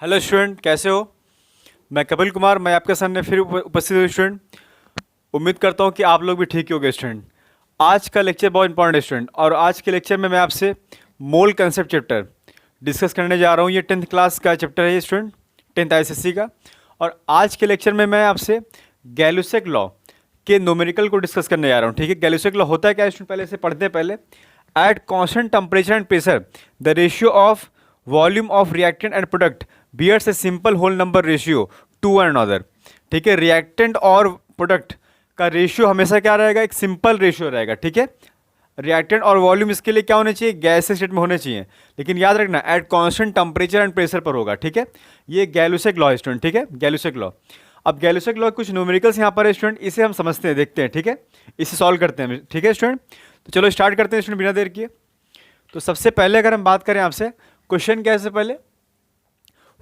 Hello student, कैसे हो? मैं कपिल कुमार, मैं आपके सामने फिर उपस्थित हूँ स्टूडेंट। उम्मीद करता हूँ कि आप लोग भी ठीक ही होंगे स्टूडेंट। आज का लेक्चर बहुत इंपॉर्टेंट है स्टूडेंट, और आज के लेक्चर में मैं आपसे मोल कंसेप्ट चैप्टर डिस्कस करने जा रहा हूँ। ये 10th क्लास का चैप्टर है ये स्टूडेंट, 10th ICSE का। और आज के लेक्चर में मैं आपसे गैलुसेक लॉ के न्यूमेरिकल को डिस्कस करने जा रहा हूँ। ठीक है, गैलुसेक लॉ होता है क्या स्टूडेंट, पहले से पढ़ते हैं। पहले, at constant temperature and pressure the ratio of volume of reactant and product bears a simple whole number ratio to one another. ठीक है, रिएक्टेंट और प्रोडक्ट का रेशियो हमेशा क्या रहेगा, एक सिंपल रेशियो रहेगा। ठीक है, रिएक्टेंट और वॉल्यूम इसके लिए क्या होने चाहिए, गैस स्टेट में होने चाहिए, लेकिन याद रखना at constant temperature and pressure पर होगा। ठीक है, ये गैलुसेक लॉ है स्टूडेंट। ठीक है, गैलुसेक लॉ। अब गैलुसेक लॉ कुछ न्यूमेरिकल्स यहाँ पर है स्टूडेंट, इसे हम समझते हैं, देखते हैं। ठीक है, इसे सॉल्व करते हैं। ठीक है स्टूडेंट, तो चलो स्टार्ट करते हैं स्टूडेंट बिना देर किए। तो सबसे पहले अगर हम बात करें आपसे, क्वेश्चन क्या है सबसे पहले,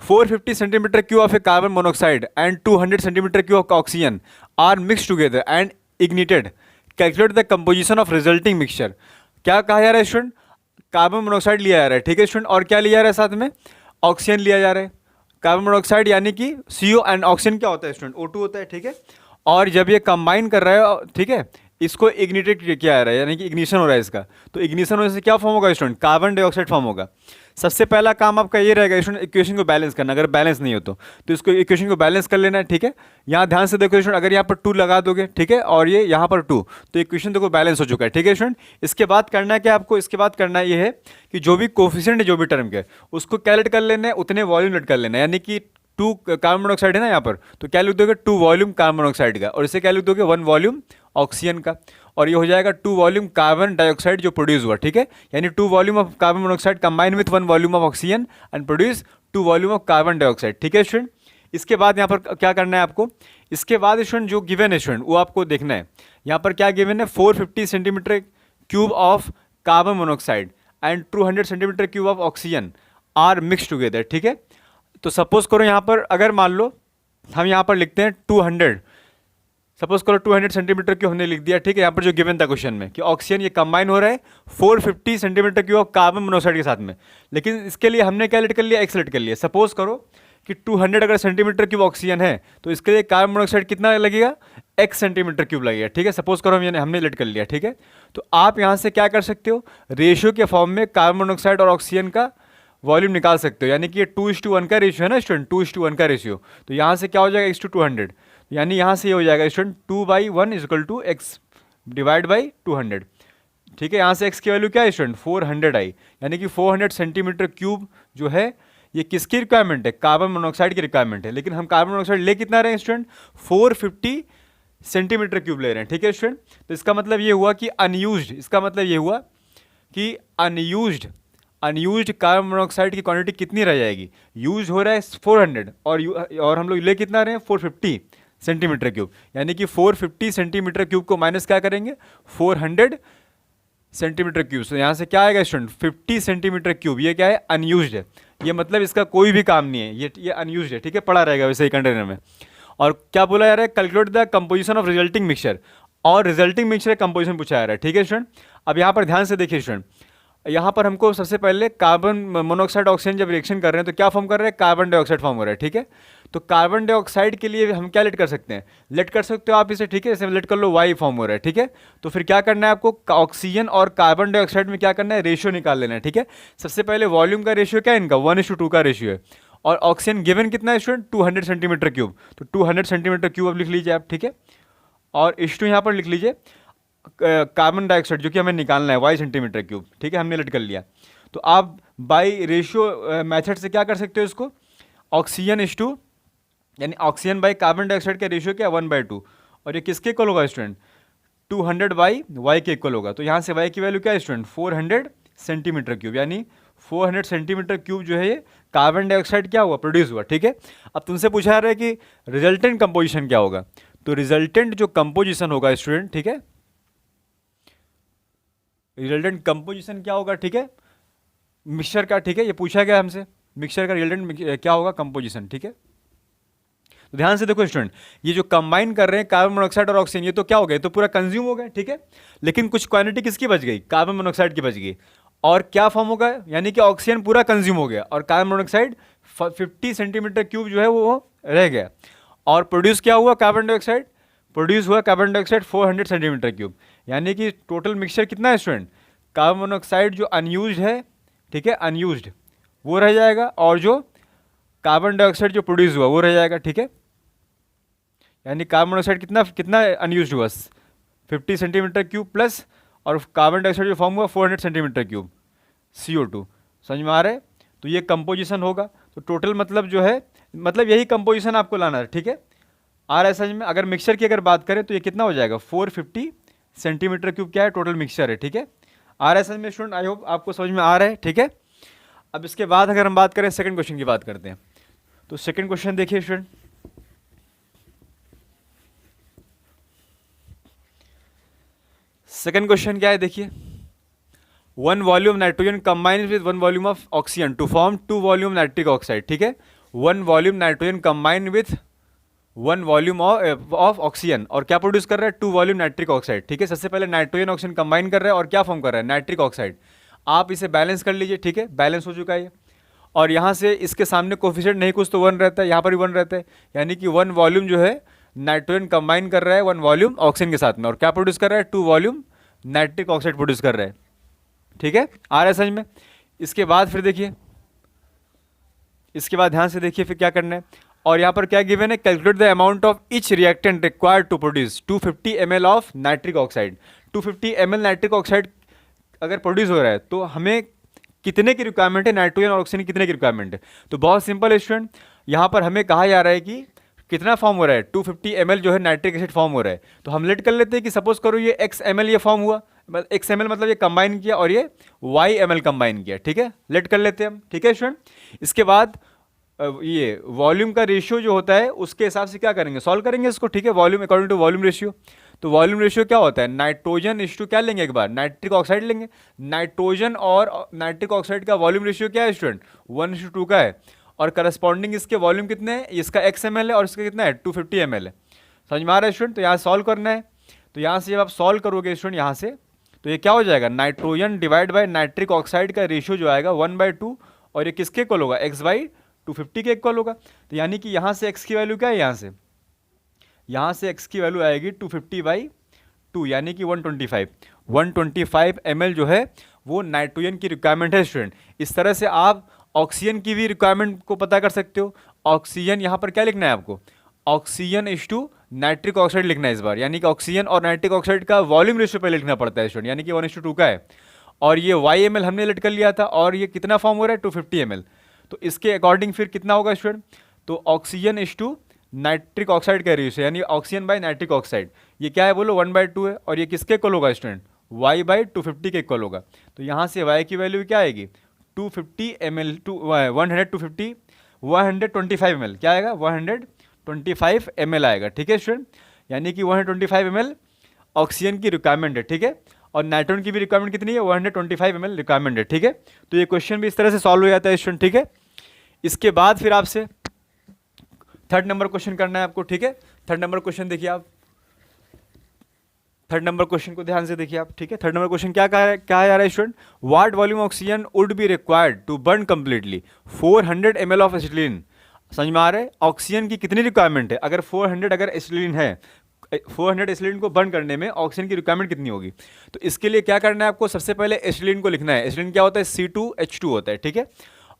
450 centimetre cube of a carbon monoxide and 200 centimetre cube of oxygen are mix together and ignited. Calculate the composition of resulting mixture. क्या कहा जा रहा है स्टूडेंट, कार्बन मोनोऑक्साइड लिया जा रहा है। ठीक है स्टूडेंट, और क्या लिया जा रहा है साथ में, ऑक्सीजन लिया जा रहा है। कार्बन मोनोऑक्साइड यानी कि CO एंड ऑक्सीजन क्या होता है स्टूडेंट, O2 होता है। ठीक है, और जब ये कंबाइन कर रहा है, ठीक है, इसको इग्निटेड किया जा रहा है, यानी कि इग्निशन हो रहा है इसका। तो इग्निशन होने से क्या फॉर्म होगा स्टूडेंट, कार्बन डाइऑक्साइड फॉर्म होगा। सबसे पहला काम आपका ये रहेगा स्टूडेंट, इक्वेशन को बैलेंस करना। अगर बैलेंस नहीं हो तो इसको इक्वेशन को बैलेंस कर लेना है। ठीक है, यहाँ ध्यान से देखो स्टूडेंट, अगर यहाँ पर 2 लगा दोगे, ठीक है, और ये यहाँ पर 2, तो इक्वेशन देखो बैलेंस हो चुका है। ठीक है स्टूडेंट, इसके बाद करना है क्या आपको, इसके बाद करना ये है कि जो भी कोफिशिएंट है, जो भी टर्म के, उसको कैलकुलेट कर लेना है, उतने वॉल्यूम लेट कर लेना है। यानी कि 2 कार्बन मोनोऑक्साइड है ना यहाँ पर, तो क्या लिख दोगे, 2 वॉल्यूम कार्बन मोनोऑक्साइड का, और इसे क्या लिख दोगे, 1 वॉल्यूम ऑक्सीजन का, और ये हो जाएगा 2 वॉल्यूम कार्बन डाइऑक्साइड जो प्रोड्यूस हुआ। ठीक है, यानी 2 volume of carbon monoxide combine with 1 volume of oxygen and produce 2 volume of carbon dioxide. ठीक है स्टूडेंट, इसके बाद यहाँ पर क्या करना है आपको, इसके बाद स्टूडेंट जो गिवन है स्टूडेंट वो आपको देखना है। यहाँ पर क्या गिवन है, 450 centimetre cube of carbon monoxide and 200 centimetre cube of oxygen are mix together. ठीक है, तो सपोज करो यहाँ पर, अगर मान लो हम यहाँ पर लिखते हैं 200, सपोज करो 200 सेंटीमीटर क्यूब हमने लिख दिया। ठीक है, यहाँ पर जो गिवन था क्वेश्चन में कि ऑक्सीजन ये कंबाइन हो रहा है 450 centimetre cube of carbon monoxide के साथ में, लेकिन इसके लिए हमने क्या लेट कर लिया, एक्स लेट कर लिया। सपोज करो कि 200 अगर सेंटीमीटर क्यूब ऑक्सीजन है, तो इसके लिए कार्बन मोनोऑक्साइड कितना लगेगा, x सेंटीमीटर क्यूब लगेगा। ठीक है, सपोज करो हमने लेट कर लिया। ठीक है, तो आप यहाँ से क्या कर सकते हो, रेशियो के फॉर्म में कार्बन मोनोऑक्साइड और ऑक्सीजन का वॉल्यूम निकाल सकते हो। यानी कि ये 2:1 का रेशियो है ना स्टूडेंट, 2:1 का रेशियो। तो यहाँ से क्या हो जाएगा, x/200, यानी यहाँ से ये हो जाएगा स्टूडेंट 2/1 = x डिवाइड बाई 200। ठीक है, यहाँ से x की वैल्यू क्या है स्टूडेंट, 400 आई, यानी कि 400 सेंटीमीटर क्यूब जो है ये किसकी रिक्वायरमेंट है, कार्बन मोनोऑक्साइड की रिक्वायरमेंट है। लेकिन हम कार्बन मोनोऑक्साइड ले कितना रहे हैं स्टूडेंट, 450 सेंटीमीटर क्यूब ले रहे हैं। ठीक है स्टूडेंट, तो इसका मतलब ये हुआ कि अनयूज्ड, इसका मतलब ये हुआ कि अनयूज्ड कार्बन मोनोऑक्साइड की क्वांटिटी कितनी रह जाएगी, यूज हो रहा है 400 और हम लोग ले कितना रहे हैं 450 सेंटीमीटर क्यूब, यानी कि 450 सेंटीमीटर क्यूब को माइनस क्या करेंगे, 400 सेंटीमीटर क्यूब। तो यहाँ से क्या आएगा स्टूडेंट, 50 सेंटीमीटर क्यूब, ये क्या है, अनयूज्ड है। ये मतलब इसका कोई भी काम नहीं है, ये अनयूज्ड है। ठीक है, पड़ा रहेगा वैसे ही कंटेनर में। और क्या बोला जा रहा है, calculate the composition of resulting mixture, और रिजल्टिंग मिक्सचर का कंपोजिशन पूछा जा रहा है। ठीक है स्टूडेंट, अब यहाँ पर ध्यान से देखिए स्टूडेंट, यहाँ पर हमको सबसे पहले कार्बन मोनोऑक्साइड ऑक्सीजन जब रिएक्शन कर रहे हैं तो क्या फॉर्म कर रहे हैं, कार्बन डाइऑक्साइड फॉर्म हो रहा है। ठीक है, तो कार्बन डाइऑक्साइड के लिए हम क्या लेट कर सकते हैं, लेट कर सकते हो आप इसे। ठीक है, इसे लेट कर लो, Y फॉर्म हो रहा है। ठीक है, तो फिर क्या करना है आपको, ऑक्सीजन और कार्बन डाइऑक्साइड में क्या करना है, रेशियो निकाल लेना है। ठीक है, सबसे पहले वॉल्यूम का रेशियो क्या है इनका, 1:2 का रेशियो है, और ऑक्सीजन गिवन कितना है स्टूडेंट, 200 सेंटीमीटर क्यूब, तो 200 सेंटीमीटर क्यूब अब लिख लीजिए आप। ठीक है, और H2 यहाँ पर लिख लीजिए कार्बन डाइऑक्साइड जो कि हमें निकालना है, Y सेंटीमीटर क्यूब। ठीक है, हमने लेट कर लिया। तो आप बाई रेशियो मेथड से क्या कर सकते हो इसको, ऑक्सीजन H2 यानी ऑक्सीजन बाई कार्बन डाइऑक्साइड का रेशियो क्या, 1/2, और ये किसके इक्वल होगा स्टूडेंट, 200/Y के इक्वल होगा। तो यहाँ से Y की वैल्यू क्या है स्टूडेंट, 400 सेंटीमीटर क्यूब, यानी 400 सेंटीमीटर क्यूब जो है ये कार्बन डाइऑक्साइड क्या हुआ, प्रोड्यूस हुआ। ठीक है, अब तुमसे पूछा जा रहा है कि रिजल्टेंट कंपोजिशन क्या होगा, तो रिजल्टेंट जो कंपोजिशन होगा स्टूडेंट, ठीक है, रिजल्टेंट कंपोजिशन क्या होगा, ठीक है, मिक्सचर का। ठीक है, ये पूछा गया हमसे, मिक्सचर का रिजल्टेंट क्या होगा, कंपोजिशन। ठीक है, तो ध्यान से देखो स्टूडेंट, ये जो कंबाइन कर रहे हैं कार्बन मोनोऑक्साइड और ऑक्सीजन, ये तो क्या हो गए, तो पूरा कंज्यूम हो गया। ठीक है, लेकिन कुछ क्वांटिटी किसकी बच गई, कार्बन मोनोऑक्साइड की बच गई, और क्या फॉर्म होगा, यानी कि ऑक्सीजन पूरा कंज्यूम हो गया और कार्बन मोनोऑक्साइड 50 सेंटीमीटर क्यूब जो है वो रह गया। और प्रोड्यूस क्या हुआ कार्बन डाइऑक्साइड, प्रोड्यूस हुआ कार्बन डाइऑक्साइड 400 सेंटीमीटर क्यूब। यानी कि टोटल मिक्सचर कितना है स्टूडेंट, कार्बन मोनोऑक्साइड जो अनयूज्ड है, ठीक है, अनयूज्ड वो रह जाएगा, और जो कार्बन डाइऑक्साइड जो प्रोड्यूस हुआ वो रह जाएगा, ठीक है। यानी कार्बन मोनोऑक्साइड कितना कितना अनयूज्ड हुआ 50 सेंटीमीटर क्यूब प्लस, और कार्बन डाइऑक्साइड जो फॉर्म हुआ 400 सेंटीमीटर क्यूब CO2। समझ में आ रहा है। तो ये कंपोजिशन होगा। तो टोटल मतलब जो है, मतलब यही कंपोजिशन आपको लाना है, ठीक है। आ रहा है समझ में। अगर मिक्सचर की अगर बात करें तो ये कितना हो जाएगा 450 सेंटीमीटर क्यूब क्या है टोटल मिक्सचर है, ठीक है। आ रहा है समझ में स्टूडेंट, आई होप आपको समझ में आ रहा है, ठीक है। अब इसके बाद अगर हम बात करें सेकंड क्वेश्चन की बात करते हैं। तो सेकंड क्वेश्चन देखिए स्टूडेंट, सेकंड क्वेश्चन क्या है देखिए, 1 volume nitrogen combine with 1 volume of oxygen to form 2 volume nitric oxide, ठीक है। 1 volume nitrogen combine with 1 volume of oxygen, और क्या प्रोड्यूस कर रहा है 2 वॉल्यूम नाइट्रिक ऑक्साइड, ठीक है। सबसे पहले नाइट्रोजन ऑक्सीजन कंबाइन कर रहा है और क्या फॉर्म कर रहा है नाइट्रिक ऑक्साइड। आप इसे बैलेंस कर लीजिए, ठीक है, बैलेंस हो चुका है ये। और यहाँ से इसके सामने कोफिशिएंट नहीं कुछ तो 1 रहता है, यहाँ पर भी 1 रहता है। यानी कि 1 वॉल्यूम जो है नाइट्रोजन कंबाइन कर रहा है 1 वॉल्यूम ऑक्सीजन के साथ में, और क्या प्रोड्यूस कर रहा है 2 वॉल्यूम नाइट्रिक ऑक्साइड प्रोड्यूस कर रहा है, ठीक है। आ रहा है समझ में। इसके बाद फिर देखिए, इसके बाद ध्यान से देखिए फिर क्या करना है। और यहाँ पर क्या गिवन है, calculate the amount of each reactant required to produce 250 ml of nitric oxide. 250 ml nitric oxide अगर प्रोड्यूस हो रहा है तो हमें कितने की रिक्वायरमेंट है, नाइट्रोजन और ऑक्सीजन कितने की रिक्वायरमेंट है। तो बहुत सिंपल है स्टूडेंट, यहाँ पर हमें कहा जा रहा है कि कितना फॉर्म हो रहा है 250 ml जो है नाइट्रिक एसिड फॉर्म हो रहा है। तो हम लेट कर लेते हैं कि सपोज करो ये x ml ये फॉर्म हुआ, x ml मतलब ये कंबाइन किया और ये y ml कंबाइन किया, ठीक है। लेट कर लेते हैं हम, ठीक है स्टूडेंट। इसके बाद ये वॉल्यूम का रेशियो जो होता है उसके हिसाब से क्या करेंगे, सॉल्व करेंगे इसको, ठीक है। Volume according to volume ratio. तो वॉल्यूम रेशियो क्या होता है, नाइट्रोजन इस क्या लेंगे एक बार, नाइट्रिक ऑक्साइड लेंगे। नाइट्रोजन और नाइट्रिक ऑक्साइड का वॉल्यूम रेशियो क्या है स्टूडेंट 1:2 का है। और करस्पॉन्डिंग इसके वॉल्यूम कितने हैं, इसका x ml है और इसका कितना है 250 ml है। समझ में आ रहा है स्टूडेंट। तो यहाँ सॉल्व करना है। तो यहाँ से जब आप सॉल्व करोगे स्टूडेंट यहाँ से, तो ये क्या हो जाएगा, nitrogen divide by nitric oxide का रेशियो जो आएगा 1/2, और ये किसके इक्वल होगा x/250 के इक्वल होगा। तो यानी कि यहाँ से x की वैल्यू क्या है, यहाँ से x की वैल्यू आएगी 250/2 यानी कि 125 ml जो है वो नाइट्रोजन की रिक्वायरमेंट है स्टूडेंट। इस तरह से आप ऑक्सीजन की भी रिक्वायरमेंट को पता कर सकते हो। ऑक्सीजन यहाँ पर क्या लिखना है आपको, oxygen is to nitric oxide लिखना है इस बार। यानी कि ऑक्सीजन और नाइट्रिक ऑक्साइड का वॉल्यूम रेशियो पहले लिखना पड़ता है स्टूडेंट, यानी कि 1:2 का है। और ये y ml हमने लेट कर लिया था, और ये कितना फॉर्म हो रहा है 250 ml। तो इसके अकॉर्डिंग फिर कितना होगा स्टूडेंट, तो oxygen is to nitric oxide का रेशियो यानी ऑक्सीजन बाय नाइट्रिक ऑक्साइड, ये क्या है बोलो 1/2 है। और ये किसके इक्वल होगा स्टूडेंट, y/250 के इक्वल होगा। तो यहाँ से y की वैल्यू क्या आएगी 250 ml टू 125 ml क्या आएगा 125 ml आएगा, ठीक है स्टूडेंट। यानी कि 125 ml ऑक्सीजन की रिक्वायरमेंट है, ठीक है। और नाइट्रोजन की भी रिक्वायरमेंट कितनी है 125 ml रिक्वायरमेंट है, ठीक है। तो ये क्वेश्चन भी इस तरह से सॉल्व हो जाता है स्टूडेंट, ठीक है। इसके बाद फिर आपसे थर्ड नंबर क्वेश्चन करना है आपको, ठीक है। थर्ड नंबर क्वेश्चन देखिए आप, थर्ड नंबर क्वेश्चन को ध्यान से देखिए आप, ठीक है। थर्ड नंबर क्वेश्चन क्या कहा जा रहा है student, what volume oxygen would be required to burn completely 400 ml of acetylene. समझ में आ रहा है, ऑक्सीजन की कितनी रिक्वायरमेंट है, अगर 400 अगर एसिटिलीन है, 400 एसिटिलीन को बर्न करने में ऑक्सीजन की रिक्वायरमेंट कितनी होगी। तो इसके लिए क्या करना है आपको, सबसे पहले एसिटिलीन को लिखना है। एसिटिलीन क्या होता है C2H2 होता है, ठीक है।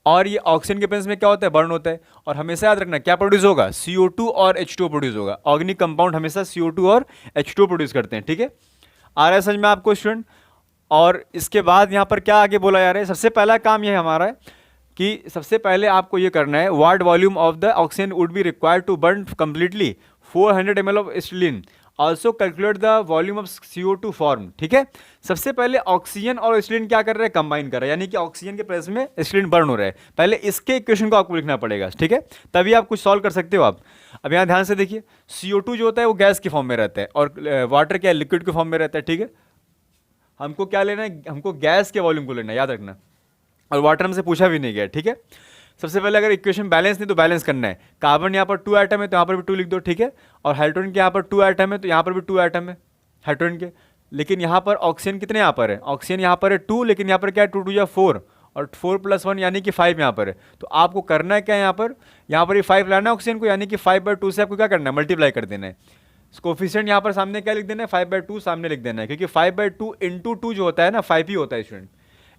और ये ऑक्सीजन के प्रेजेंस में क्या होता है बर्न होता है। और हमेशा याद रखना क्या प्रोड्यूस होगा CO2 और H2O प्रोड्यूस होगा। ऑर्गेनिक कंपाउंड हमेशा CO2 और H2O प्रोड्यूस करते हैं, ठीक है। आ रहा है समझ में आपको स्टूडेंट। और इसके बाद यहाँ पर क्या आगे बोला जा रहा है, सबसे पहला काम ये हमारा है कि सबसे पहले आपको ये करना है what volume of the oxygen would be required to burn completely 400 ml of acetylene, also calculate the volume of CO2 form, ठीक है। सबसे पहले ऑक्सीजन और एसिटिलीन क्या कर रहे हैं, कंबाइन कर रहे हैं, यानी कि ऑक्सीजन के प्रेजेंस में एसिटिलीन बर्न हो रहा है। पहले इसके इक्वेशन को आपको लिखना पड़ेगा, ठीक है, तभी आप कुछ सॉल्व कर सकते हो आप। अब यहाँ ध्यान से देखिए, CO2 जो होता है वो गैस के फॉर्म में रहता है, और वाटर क्या है लिक्विड के फॉर्म में रहता है, ठीक है। हमको क्या लेना है, हमको गैस के वॉल्यूम को लेना है, याद रखना। और वाटर हमसे पूछा भी नहीं गया, ठीक है। सबसे पहले अगर इक्वेशन बैलेंस नहीं तो बैलेंस करना है। कार्बन यहाँ पर 2 एटम है तो यहाँ पर भी 2 लिख दो, ठीक है। और हाइड्रोजन के यहाँ पर 2 एटम है तो यहाँ पर भी 2 एटम है हाइड्रोजन के। लेकिन यहाँ पर ऑक्सीजन कितने यहाँ पर है, ऑक्सीजन यहाँ पर है 2, लेकिन यहाँ पर क्या है 2 2 या 4, और 4+1 यानी कि 5 यहाँ पर है। तो आपको करना है क्या यहाँ पर ये 5 लाना है ऑक्सीजन को, यानी कि 5/2 से आपको क्या करना है, मल्टीप्लाई कर देना है। कोफिशिएंट यहाँ पर सामने क्या लिख देना है, 5/2 सामने लिख देना है, क्योंकि 5/2 इंटू 2 जो होता है ना 5 ही होता है स्टूडेंट,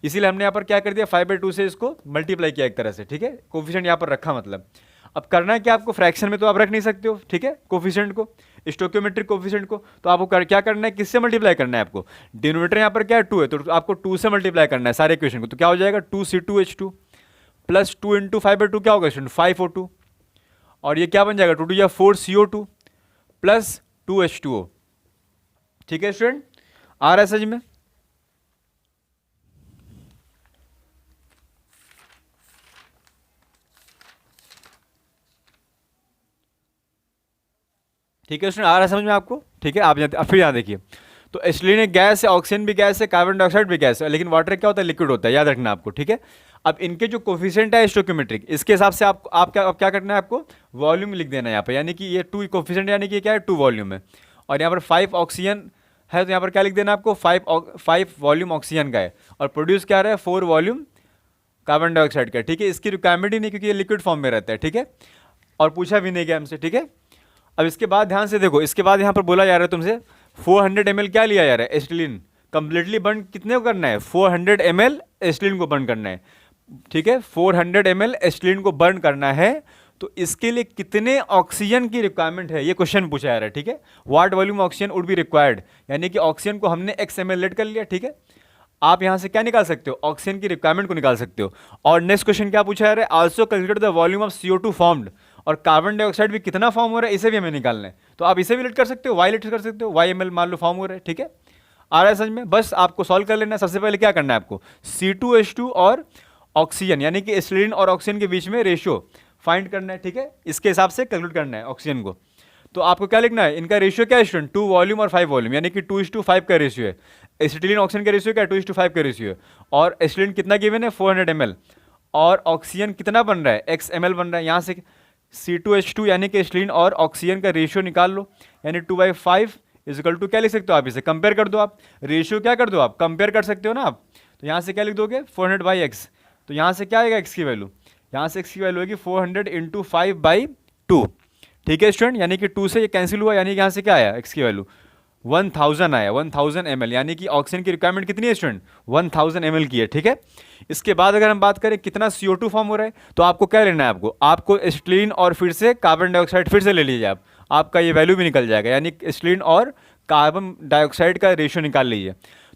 इसीलिए हमने यहाँ पर क्या कर दिया 5/2 से इसको मल्टीप्लाई किया एक तरह से, ठीक है। कोफिशिएंट यहाँ पर रखा मतलब। अब करना है क्या आपको, फ्रैक्शन में तो आप रख नहीं सकते हो, ठीक है, कोफिशिएंट को, स्टोइकियोमेट्रिक कोफिशिएंट को, तो आपको क्या करना है, किससे मल्टीप्लाई करना है आपको, डिनोमिनेटर यहाँ पर क्या है 2 है, तो आपको 2 से मल्टीप्लाई करना है सारे इक्वेशन को। तो क्या हो जाएगा 2C2H2 प्लस 2 इंटू 5/2 क्या होगा स्टूडेंट 5O2, और ये क्या बन जाएगा 2 या 4CO2 प्लस 2H2O। ठीक है स्टूडेंट, आ रहा है समझ में। ठीक है स्टूडेंट, आ रहा है समझ में आपको। ठीक है, आप फिर यहाँ देखिए, तो एसिटिलीन एक गैस है, ऑक्सीजन भी गैस है, कार्बन डाइऑक्साइड भी गैस है, लेकिन वाटर क्या होता है, लिक्विड होता है, याद रखना आपको। ठीक है, अब इनके जो कोफिशिएंट है स्टोइकियोमेट्रिक, इसके हिसाब से आप क्या करना है, आपको वॉल्यूम लिख देना है यहाँ पे, यानी कि ये 2 कोफिशिएंट यानी कि क्या है 2 वॉल्यूम है, और यहाँ पर 5 ऑक्सीजन है, तो यहाँ पर क्या लिख देना आपको 5 वॉल्यूम ऑक्सीजन का है, और प्रोड्यूस क्या रहा है 4 वॉल्यूम कार्बन डाइऑक्साइड का। ठीक है, इसकी रिक्वायरमेंट ही नहीं, क्योंकि ये लिक्विड फॉर्म में रहता है। ठीक है, और पूछा भी नहीं गया हमसे। ठीक है, अब इसके बाद ध्यान से देखो, इसके बाद यहाँ पर बोला जा रहा है तुमसे 400 ml क्या लिया जा रहा है, एसिटिलीन कंप्लीटली बर्न कितने को करना है, 400 ml एसिटिलीन को बर्न करना है। ठीक है, 400 ml एसिटिलीन को बर्न करना है, तो इसके लिए कितने ऑक्सीजन की रिक्वायरमेंट है, ये क्वेश्चन पूछा जा रहा है। ठीक है, what volume oxygen would be required, यानी कि ऑक्सीजन को हमने x ml लेट कर लिया। ठीक है, आप यहाँ से क्या निकाल सकते हो, ऑक्सीजन की रिक्वायरमेंट को निकाल सकते हो। और नेक्स्ट क्वेश्चन क्या पूछा जा रहा है, also calculate the volume of CO2 formed, और कार्बन डाइऑक्साइड भी कितना फॉर्म हो रहा है इसे भी हमें निकालना है। तो आप इसे भी लेट कर सकते हो, y लेट कर सकते हो, y ml मान लो फॉर्म हो रहा है। ठीक है, आ रहा है समझ में। बस आपको सॉल्व कर लेना है। सबसे पहले क्या करना है आपको, C2H2 और ऑक्सीजन यानी कि एसिटिलीन और ऑक्सीजन के बीच में रेशियो फाइंड करना है। ठीक है, इसके हिसाब से कैलकुलेट करना है ऑक्सीजन को। तो आपको क्या लिखना है, इनका रेशियो क्या है स्टूडेंट, 2 वॉल्यूम और 5 वॉल्यूम, यानी कि 2:5 का रेशियो है। एसिटिलीन ऑक्सीजन का रेशियो क्या है, 2:5 का रेशियो है। और एसिटिलीन कितना गिवन है 400 ml, और ऑक्सीजन कितना बन रहा है x ml बन रहा है। यहाँ से C2H2 यानी कि एसिटिलीन और ऑक्सीजन का रेशियो निकाल लो, यानी 2/5 इजिकल टू क्या लिख सकते हो आप, इसे कंपेयर कर दो, आप रेशियो क्या कर दो, आप कंपेयर कर सकते हो ना आप। तो यहाँ से क्या लिख दोगे 400/x, तो यहाँ से क्या आएगा x की वैल्यू, यहाँ से x की वैल्यू होगी 400 × 5/2। ठीक है स्टूडेंट, यानी कि 2 से ये कैंसिल हुआ, यानी कि यहाँ से क्या आया x की वैल्यू 1000 आया, 1000 ml, यानी कि ऑक्सीजन की रिक्वायरमेंट कितनी है स्टूडेंट 1000 ml की है। ठीक है, इसके बाद अगर हम बात करें कितना CO2 फॉर्म हो रहा है, तो आपको क्या लेना है, आपको एसिटिलीन और फिर से कार्बन डाइऑक्साइड फिर से ले लीजिए आप, आपका ये वैल्यू भी निकल जाएगा, यानी एसिटिलीन और कार्बन डाइऑक्साइड का रेशियो निकाल लीजिए।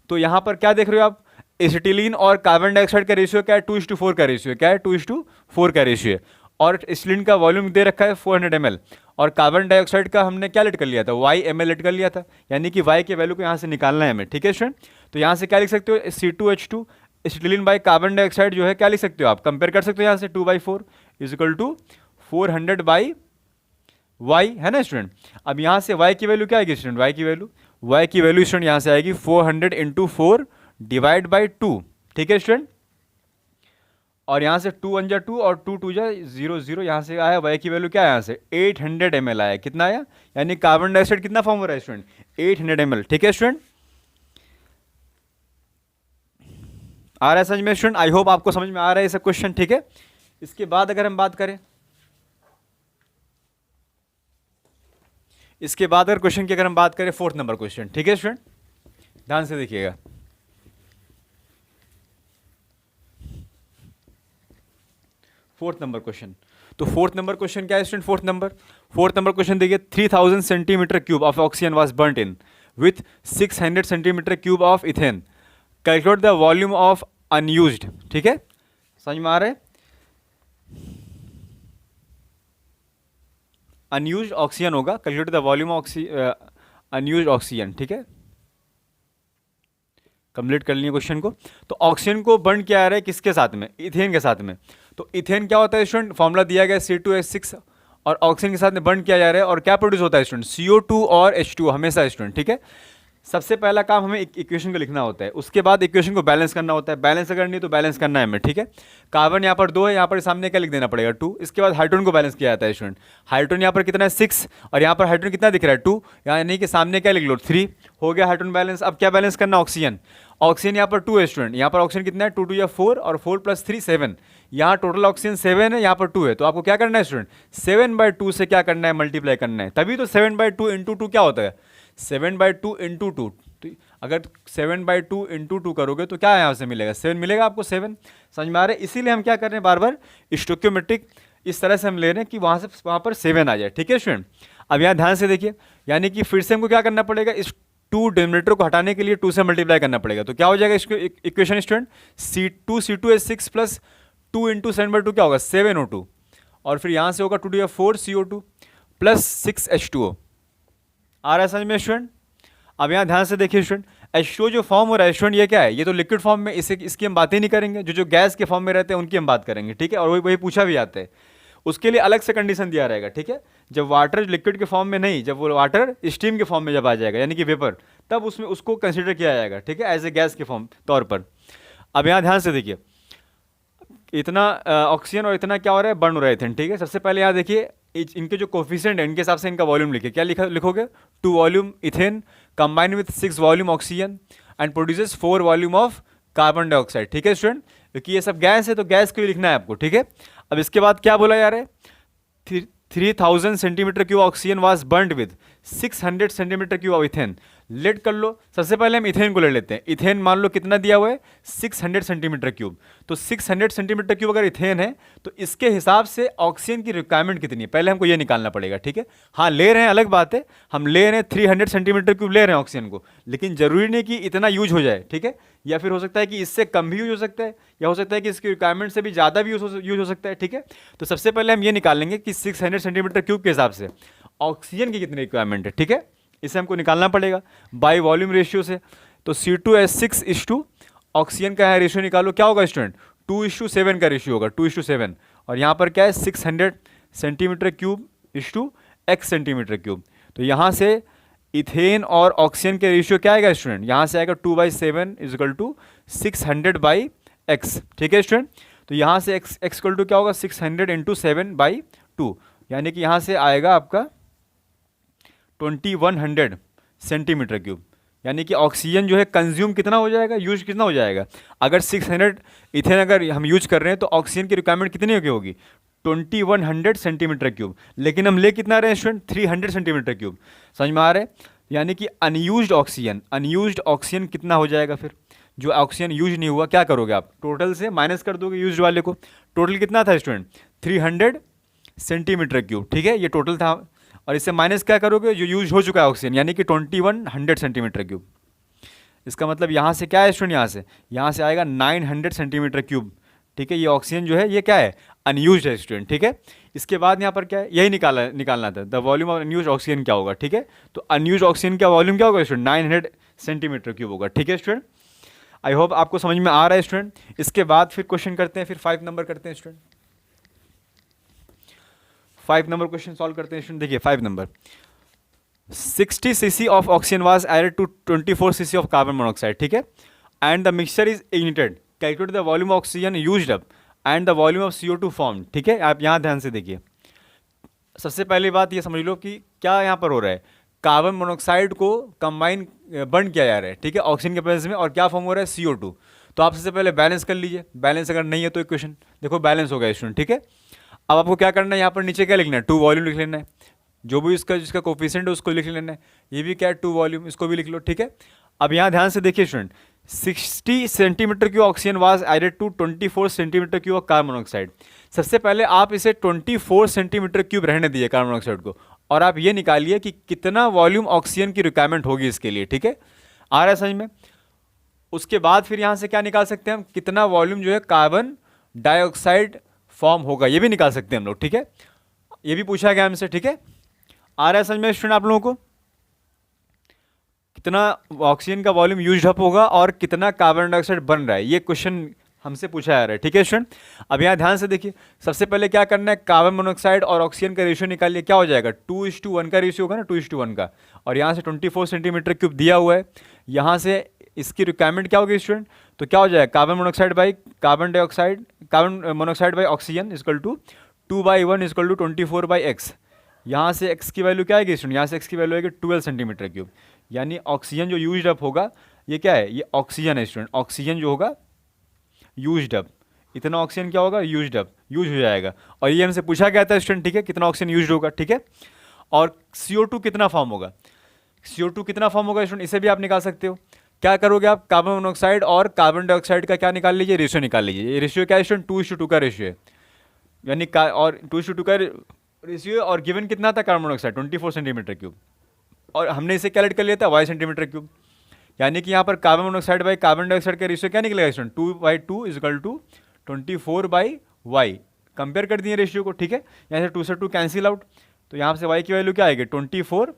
तो यहाँ पर क्या देख रहे हो आप, एसिटिलीन और कार्बन डाइऑक्साइड का रेशियो क्या है 2:4 का रेशियो, क्या है 2:4 का रेशियो है, और एसिटिलीन का वॉल्यूम दे रखा है 400 ml, और कार्बन डाइऑक्साइड का हमने क्या लेट कर लिया था y ml लेट कर लिया था, यानी कि y के वैल्यू को यहाँ से निकालना है हमें। ठीक है स्टूडेंट, तो यहाँ से क्या लिख सकते हो C2H2 acetylene by carbon dioxide जो है क्या लिख सकते हो आप, कंपेयर कर सकते हो यहाँ से 2/4 इजिकल टू 400/y है ना स्टूडेंट। अब यहाँ से y की वैल्यू क्या आएगी स्टूडेंट, y की वैल्यू स्टूडेंट यहाँ से आएगी 400 × 4 डिवाइड बाई 2। ठीक है स्टूडेंट, और यहाँ से 2 1 जा 2 और 2 2 जा 0 0, यहाँ से आया y की वैल्यू क्या है, यहाँ से 800 ml आया, कितना आया, यानी कार्बन डाइऑक्साइड कितना फॉर्म हो रहा है स्टूडेंट 800 ml। ठीक है स्टूडेंट, आ रहा है समझ में स्टूडेंट, आई होप आपको समझ में आ रहा है सब क्वेश्चन। ठीक है, इसके बाद अगर हम बात करें, इसके बाद अगर क्वेश्चन की अगर हम बात करें 4th नंबर क्वेश्चन। ठीक है स्टूडेंट, ध्यान से देखिएगा, 4th नंबर क्वेश्चन। तो 4th नंबर क्वेश्चन क्या है स्टूडेंट, 4th नंबर क्वेश्चन देखिए, 3000 centimetre cube of oxygen was burnt in with 600 centimetre cube of ethane, calculate the volume of unused. ठीक है, समझ में आ रहा है, अनयूज्ड ऑक्सीजन होगा, calculate the volume of unused oxygen. ठीक है, कंप्लीट कर लिए क्वेश्चन को। तो ऑक्सीजन को बर्न किया जा रहा है किसके साथ में, इथेन के साथ में। तो इथेन क्या होता है स्टूडेंट, फॉर्मूला दिया गया C2H6, और ऑक्सीजन के साथ में बर्न किया जा रहा है, और क्या प्रोड्यूस होता है स्टूडेंट CO2 और H2 हमेशा स्टूडेंट। ठीक है, सबसे पहला काम हमें इक्वेशन को लिखना होता है, उसके बाद इक्वेशन को बैलेंस करना होता है, बैलेंस अगर नहीं तो बैलेंस करना है हमें। ठीक है, कार्बन यहाँ पर 2 है, यहाँ पर सामने क्या लिख देना पड़ेगा 2। इसके बाद हाइड्रोजन को बैलेंस किया जाता है स्टूडेंट, हाइड्रोजन यहाँ पर कितना है 6, और यहाँ पर हाइड्रोजन कितना दिख रहा है 2, यानी कि सामने क्या लिख लो 3 हो गया हाइड्रोजन बैलेंस। अब क्या बैलेंस करना, ऑक्सीजन यहाँ पर 2 है स्टूडेंट, यहाँ पर ऑक्सीजन कितना है, 2 2 या 4 और 4 + 3 7, यहाँ टोटल ऑक्सीजन 7 है, यहाँ पर 2 है, तो आपको क्या करना है स्टूडेंट, 7/2 से क्या करना है, मल्टीप्लाई करना है, तभी तो 7/2 इंटू 2 क्या होता है, 7/2 इंटू 2, तो अगर 7/2 इंटू 2 करोगे तो क्या यहाँ से मिलेगा, 7 मिलेगा आपको, 7, समझ में आ रहा है। इसीलिए हम क्या कर रहे हैं, बार बार स्टोक्योमेट्रिक इस तरह से हम ले रहे हैं कि वहाँ से वहाँ पर 7 आ जाए, ठीक है स्टूडेंट। अब यहाँ ध्यान से देखिए, यानी कि फिर से हमको क्या करना पड़ेगा, इस 2 डिनोमिनेटर को हटाने के लिए 2 से मल्टीप्लाई करना पड़ेगा, तो क्या हो जाएगा इसको इक्वेशन स्टूडेंट, C2 H 6 + 2 × 7/2 क्या होगा, 7O2, और फिर यहाँ से होगा 2 2 या 4 CO2 + 6 H2O। आ रहा है समझ में स्टूडेंट। अब यहाँ ध्यान से देखिए स्टूडेंट, H2O जो फॉर्म हो रहा है स्टूडेंट, ये क्या है, ये तो लिक्विड फॉर्म में, इसकी हम बातें नहीं करेंगे, जो गैस के फॉर्म में रहते हैं उनकी हम बात करेंगे, ठीक है, और वही पूछा भी जाता है, उसके लिए अलग से कंडीशन दिया रहेगा, ठीक है। जब वाटर लिक्विड के फॉर्म में नहीं, जब वो वाटर स्टीम के फॉर्म में जब आ जाएगा, यानी कि वेपर, तब उसमें उसको कंसिडर किया जाएगा, ठीक है, एज ए गैस के फॉर्म तौर पर। अब यहाँ ध्यान से देखिए, इतना ऑक्सीजन और इतना क्या हो रहा है, बर्न हो रहा है इथेन, ठीक है। सबसे पहले यहाँ देखिए इनके जो कोफिशिएंट है, इनके हिसाब से इनका वॉल्यूम लिखिए, क्या लिखोगे, 2 volume ethane combine with 6 volume oxygen and produces 4 volume of carbon dioxide, ठीक है स्टूडेंट, क्योंकि ये सब गैस है तो गैस को ही लिखना है आपको, ठीक है। अब इसके बाद क्या बोला जा रहा है, 3000 centimetre cube oxygen was burned with 600 centimetre cube of ethane. लेट कर लो, सबसे पहले हम इथेन को ले लेते हैं। इथेन मान लो कितना दिया हुआ है, 600 सेंटीमीटर क्यूब, तो 600 सेंटीमीटर क्यूब अगर इथेन है तो इसके हिसाब से ऑक्सीजन की रिक्वायरमेंट कितनी है, पहले हमको ये निकालना पड़ेगा, ठीक है। हाँ ले रहे हैं, अलग बात है, हम ले रहे हैं 300 सेंटीमीटर क्यूब ले रहे हैं ऑक्सीजन को, लेकिन जरूरी नहीं कि इतना यूज हो जाए, ठीक है, या फिर हो सकता है कि इससे कम भी यूज हो सकता है, या हो सकता है कि इसकी रिक्वायरमेंट से भी ज़्यादा भी यूज हो सकता है, ठीक है। तो सबसे पहले हम ये निकाल लेंगे कि 600 सेंटीमीटर क्यूब के हिसाब से ऑक्सीजन की कितनी रिक्वायरमेंट है, ठीक है, इसे हमको निकालना पड़ेगा बाय वॉल्यूम रेशियो से। तो C2H6 ऑक्सीजन का है रेशियो निकालो, क्या होगा स्टूडेंट, 2:7 का रेशियो होगा, 2:7, और यहाँ पर क्या है 600 centimetre cube x centimetre cube. तो यहाँ से इथेन और ऑक्सीजन के रेशियो क्या आएगा स्टूडेंट, यहाँ से आएगा 2/7 = 600/x, ठीक है स्टूडेंट। तो यहाँ से x = क्या होगा, 600 × 7/2, यानी कि यहाँ से आएगा आपका 2100 सेंटीमीटर क्यूब, यानी कि ऑक्सीजन जो है कंज्यूम कितना हो जाएगा, यूज कितना हो जाएगा। अगर 600 इथेन अगर हम यूज कर रहे हैं तो ऑक्सीजन की रिक्वायरमेंट कितनी होगी, 2100 सेंटीमीटर क्यूब, लेकिन हम ले कितना रहे हैं स्टूडेंट, 300 सेंटीमीटर क्यूब, समझ में आ रहा है। यानी कि अनयूज्ड ऑक्सीजन कितना हो जाएगा, फिर जो ऑक्सीजन यूज नहीं हुआ क्या करोगे आप, टोटल से माइनस कर दोगे यूज वाले को। टोटल कितना था स्टूडेंट, 300 सेंटीमीटर क्यूब, ठीक है, ये टोटल था, और इससे माइनस क्या करोगे, जो यूज हो चुका है ऑक्सीजन, यानी कि 2100 सेंटीमीटर क्यूब। इसका मतलब यहाँ से क्या है स्टूडेंट, यहाँ से आएगा 900 सेंटीमीटर क्यूब, ठीक है। ये ऑक्सीजन जो है ये क्या है, अनयूज्ड है स्टूडेंट, ठीक है। इसके बाद यहाँ पर क्या है, यही निकालना था, the volume of unused oxygen क्या होगा, ठीक है। तो अनयूज्ड ऑक्सीजन का वॉल्यूम क्या होगा स्टूडेंट, 900 सेंटीमीटर क्यूब होगा, ठीक है स्टूडेंट। आई होप आपको समझ में आ रहा है स्टूडेंट। इसके बाद फिर क्वेश्चन करते हैं, फिर 5 नंबर करते हैं स्टूडेंट, 5 नंबर क्वेश्चन सॉल्व करते हैं स्टूडेंट। देखिए 5 number, 60 cc of oxygen was added to 24 cc of carbon monoxide, ठीक है, and the mixture is ignited, calculate the volume of oxygen used up and the volume of CO2 form, ठीक है। आप यहाँ ध्यान से देखिए, सबसे पहली बात ये समझ लो कि क्या यहाँ पर हो रहा है, कार्बन मोनोऑक्साइड को कंबाइन बर्न किया जा रहा है, ठीक है, ऑक्सीजन के प्रेजेंस में, और क्या फॉर्म हो रहा है, CO2। तो आप सबसे पहले बैलेंस कर लीजिए, बैलेंस अगर नहीं है तो इक्वेशन देखो बैलेंस हो गया स्टूडेंट, ठीक है। अब आपको क्या करना है, यहाँ पर नीचे क्या लिखना है, 2 वॉल्यूम लिख लेना है, जो भी जिसका कोफिशिएंट है उसको लिख लेना है, ये भी क्या है 2 वॉल्यूम, इसको भी लिख लो, ठीक है। अब यहाँ ध्यान से देखिए student, 60 centimetre cube oxygen was added to 24 centimetre cube of carbon monoxide. सबसे पहले आप इसे 24 सेंटीमीटर क्यूब रहने दीजिए कार्बन मोनोऑक्साइड को, और आप ये निकालिए कि कितना वॉल्यूम ऑक्सीजन की रिक्वायरमेंट होगी इसके लिए, ठीक है, आ रहा है समझ में। उसके बाद फिर यहाँ से क्या निकाल सकते हैं हम, कितना वॉल्यूम जो है कार्बन डाइऑक्साइड फॉर्म होगा, ये भी निकाल सकते हैं हम लोग, ठीक है, ये भी पूछा गया हमसे, ठीक है। आ रहा है समझ में स्टूडेंट आप लोगों को, कितना ऑक्सीजन का वॉल्यूम यूज्ड अप होगा और कितना कार्बन डाइऑक्साइड बन रहा है, ये क्वेश्चन हमसे पूछा जा रहा है, ठीक है स्टूडेंट। अब यहाँ ध्यान से देखिए, सबसे पहले क्या करना है, कार्बन मोनोऑक्साइड और ऑक्सीजन का रेशियो निकालिए, क्या हो जाएगा, 2:1 का रेशियो होगा ना, 2:1 का, और यहाँ से 24 सेंटीमीटर क्यूब दिया हुआ है, यहाँ से इसकी रिक्वायरमेंट क्या होगी स्टूडेंट, तो क्या हो जाएगा, carbon monoxide by oxygen equal to 2/1 equal to 24/x। यहाँ से x की वैल्यू क्या आएगी स्टूडेंट, यहाँ से x की वैल्यू आएगी 12 सेंटीमीटर क्यूब, यानी ऑक्सीजन जो यूज्ड अप होगा ये क्या है, ये ऑक्सीजन है स्टूडेंट, ऑक्सीजन जो होगा यूज्ड अप, इतना ऑक्सीजन क्या होगा, यूज्ड अप, यूज हो जाएगा। और ये हमसे पूछा गया था स्टूडेंट, ठीक है, कितना ऑक्सीजन यूज्ड होगा, ठीक है। और CO2 कितना फॉर्म होगा, CO2 कितना फॉर्म होगा स्टूडेंट, इसे भी आप निकाल सकते हो। क्या करोगे आप, कार्बन मोनोऑक्साइड और कार्बन डाइऑक्साइड का क्या निकाल लीजिए, रेशियो निकाल लीजिए। ये रेशियो क्या है स्टूडेंट, 2:2 का रेशियो है, यानी और 2:2 का रेशियो। और गिवन कितना था कार्बन मोनोऑक्साइड, 24 सेंटीमीटर क्यूब, और हमने इसे कैलकुलेट कर लिया था y सेंटीमीटर क्यूब। यानी कि यहाँ पर carbon monoxide by carbon dioxide का रेशियो क्या निकलेगा student, 2/2 is equal to 24/y। Compare कर दिए रेशियो को, ठीक है। यहाँ से 2 से 2 कैंसिल आउट, तो यहाँ से y की वैल्यू क्या आएगी, 24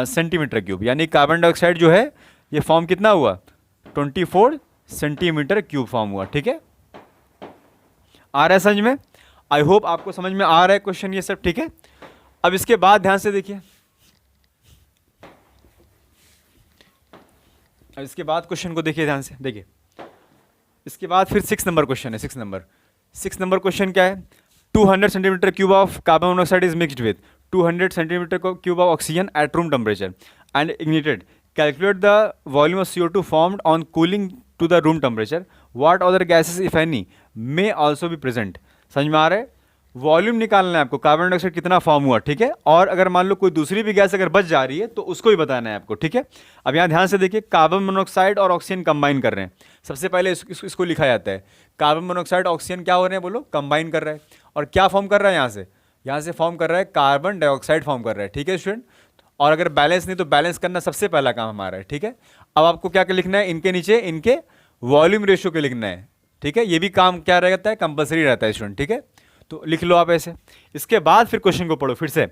सेंटीमीटर क्यूब। यानी कार्बन डाइऑक्साइड जो है ये फॉर्म कितना हुआ, 24 सेंटीमीटर क्यूब फॉर्म हुआ, ठीक है। आ रहा है समझ में, आई होप आपको समझ में आ रहा है क्वेश्चन ये सब, ठीक है। अब इसके बाद ध्यान से देखिए, अब इसके बाद क्वेश्चन को देखिए ध्यान से, देखिए इसके बाद फिर 6 नंबर क्वेश्चन है। 6 नंबर क्वेश्चन क्या है, 200 centimetre cube of carbon monoxide is mixed with 200 centimetre cube of oxygen at room temperature and ignited. Calculate the volume of CO2 formed on cooling to the room temperature. What other gases if any may also be present. समझ में आ रहा है, volume निकालना है आपको, carbon dioxide कितना form हुआ, ठीक है। और अगर मान लो कोई दूसरी भी गैस अगर बच जा रही है तो उसको भी बताना है आपको, ठीक है। अब यहाँ ध्यान से देखिए, कार्बन मोनोऑक्साइड और ऑक्सीजन कंबाइन कर रहे हैं। सबसे पहले इसको लिखा जाता है, कार्बन मोनोऑक्साइड ऑक्सीजन क्या हो रहे हैं, बोलो, कंबाइन कर रहा है। और क्या फॉर्म कर रहा है, यहाँ से फॉर्म कर रहा है कार्बन डाइऑक्साइड फॉर्म कर रहा है, ठीक है स्टूडेंट। और अगर बैलेंस नहीं तो बैलेंस करना सबसे पहला काम हमारा है, ठीक है। अब आपको क्या लिखना है, इनके नीचे इनके वॉल्यूम रेशियो के लिखना है, ठीक है। ये भी काम क्या रहता है, कंपलसरी रहता है स्टूडेंट, ठीक है। तो लिख लो आप ऐसे। इसके बाद फिर क्वेश्चन को पढ़ो फिर से।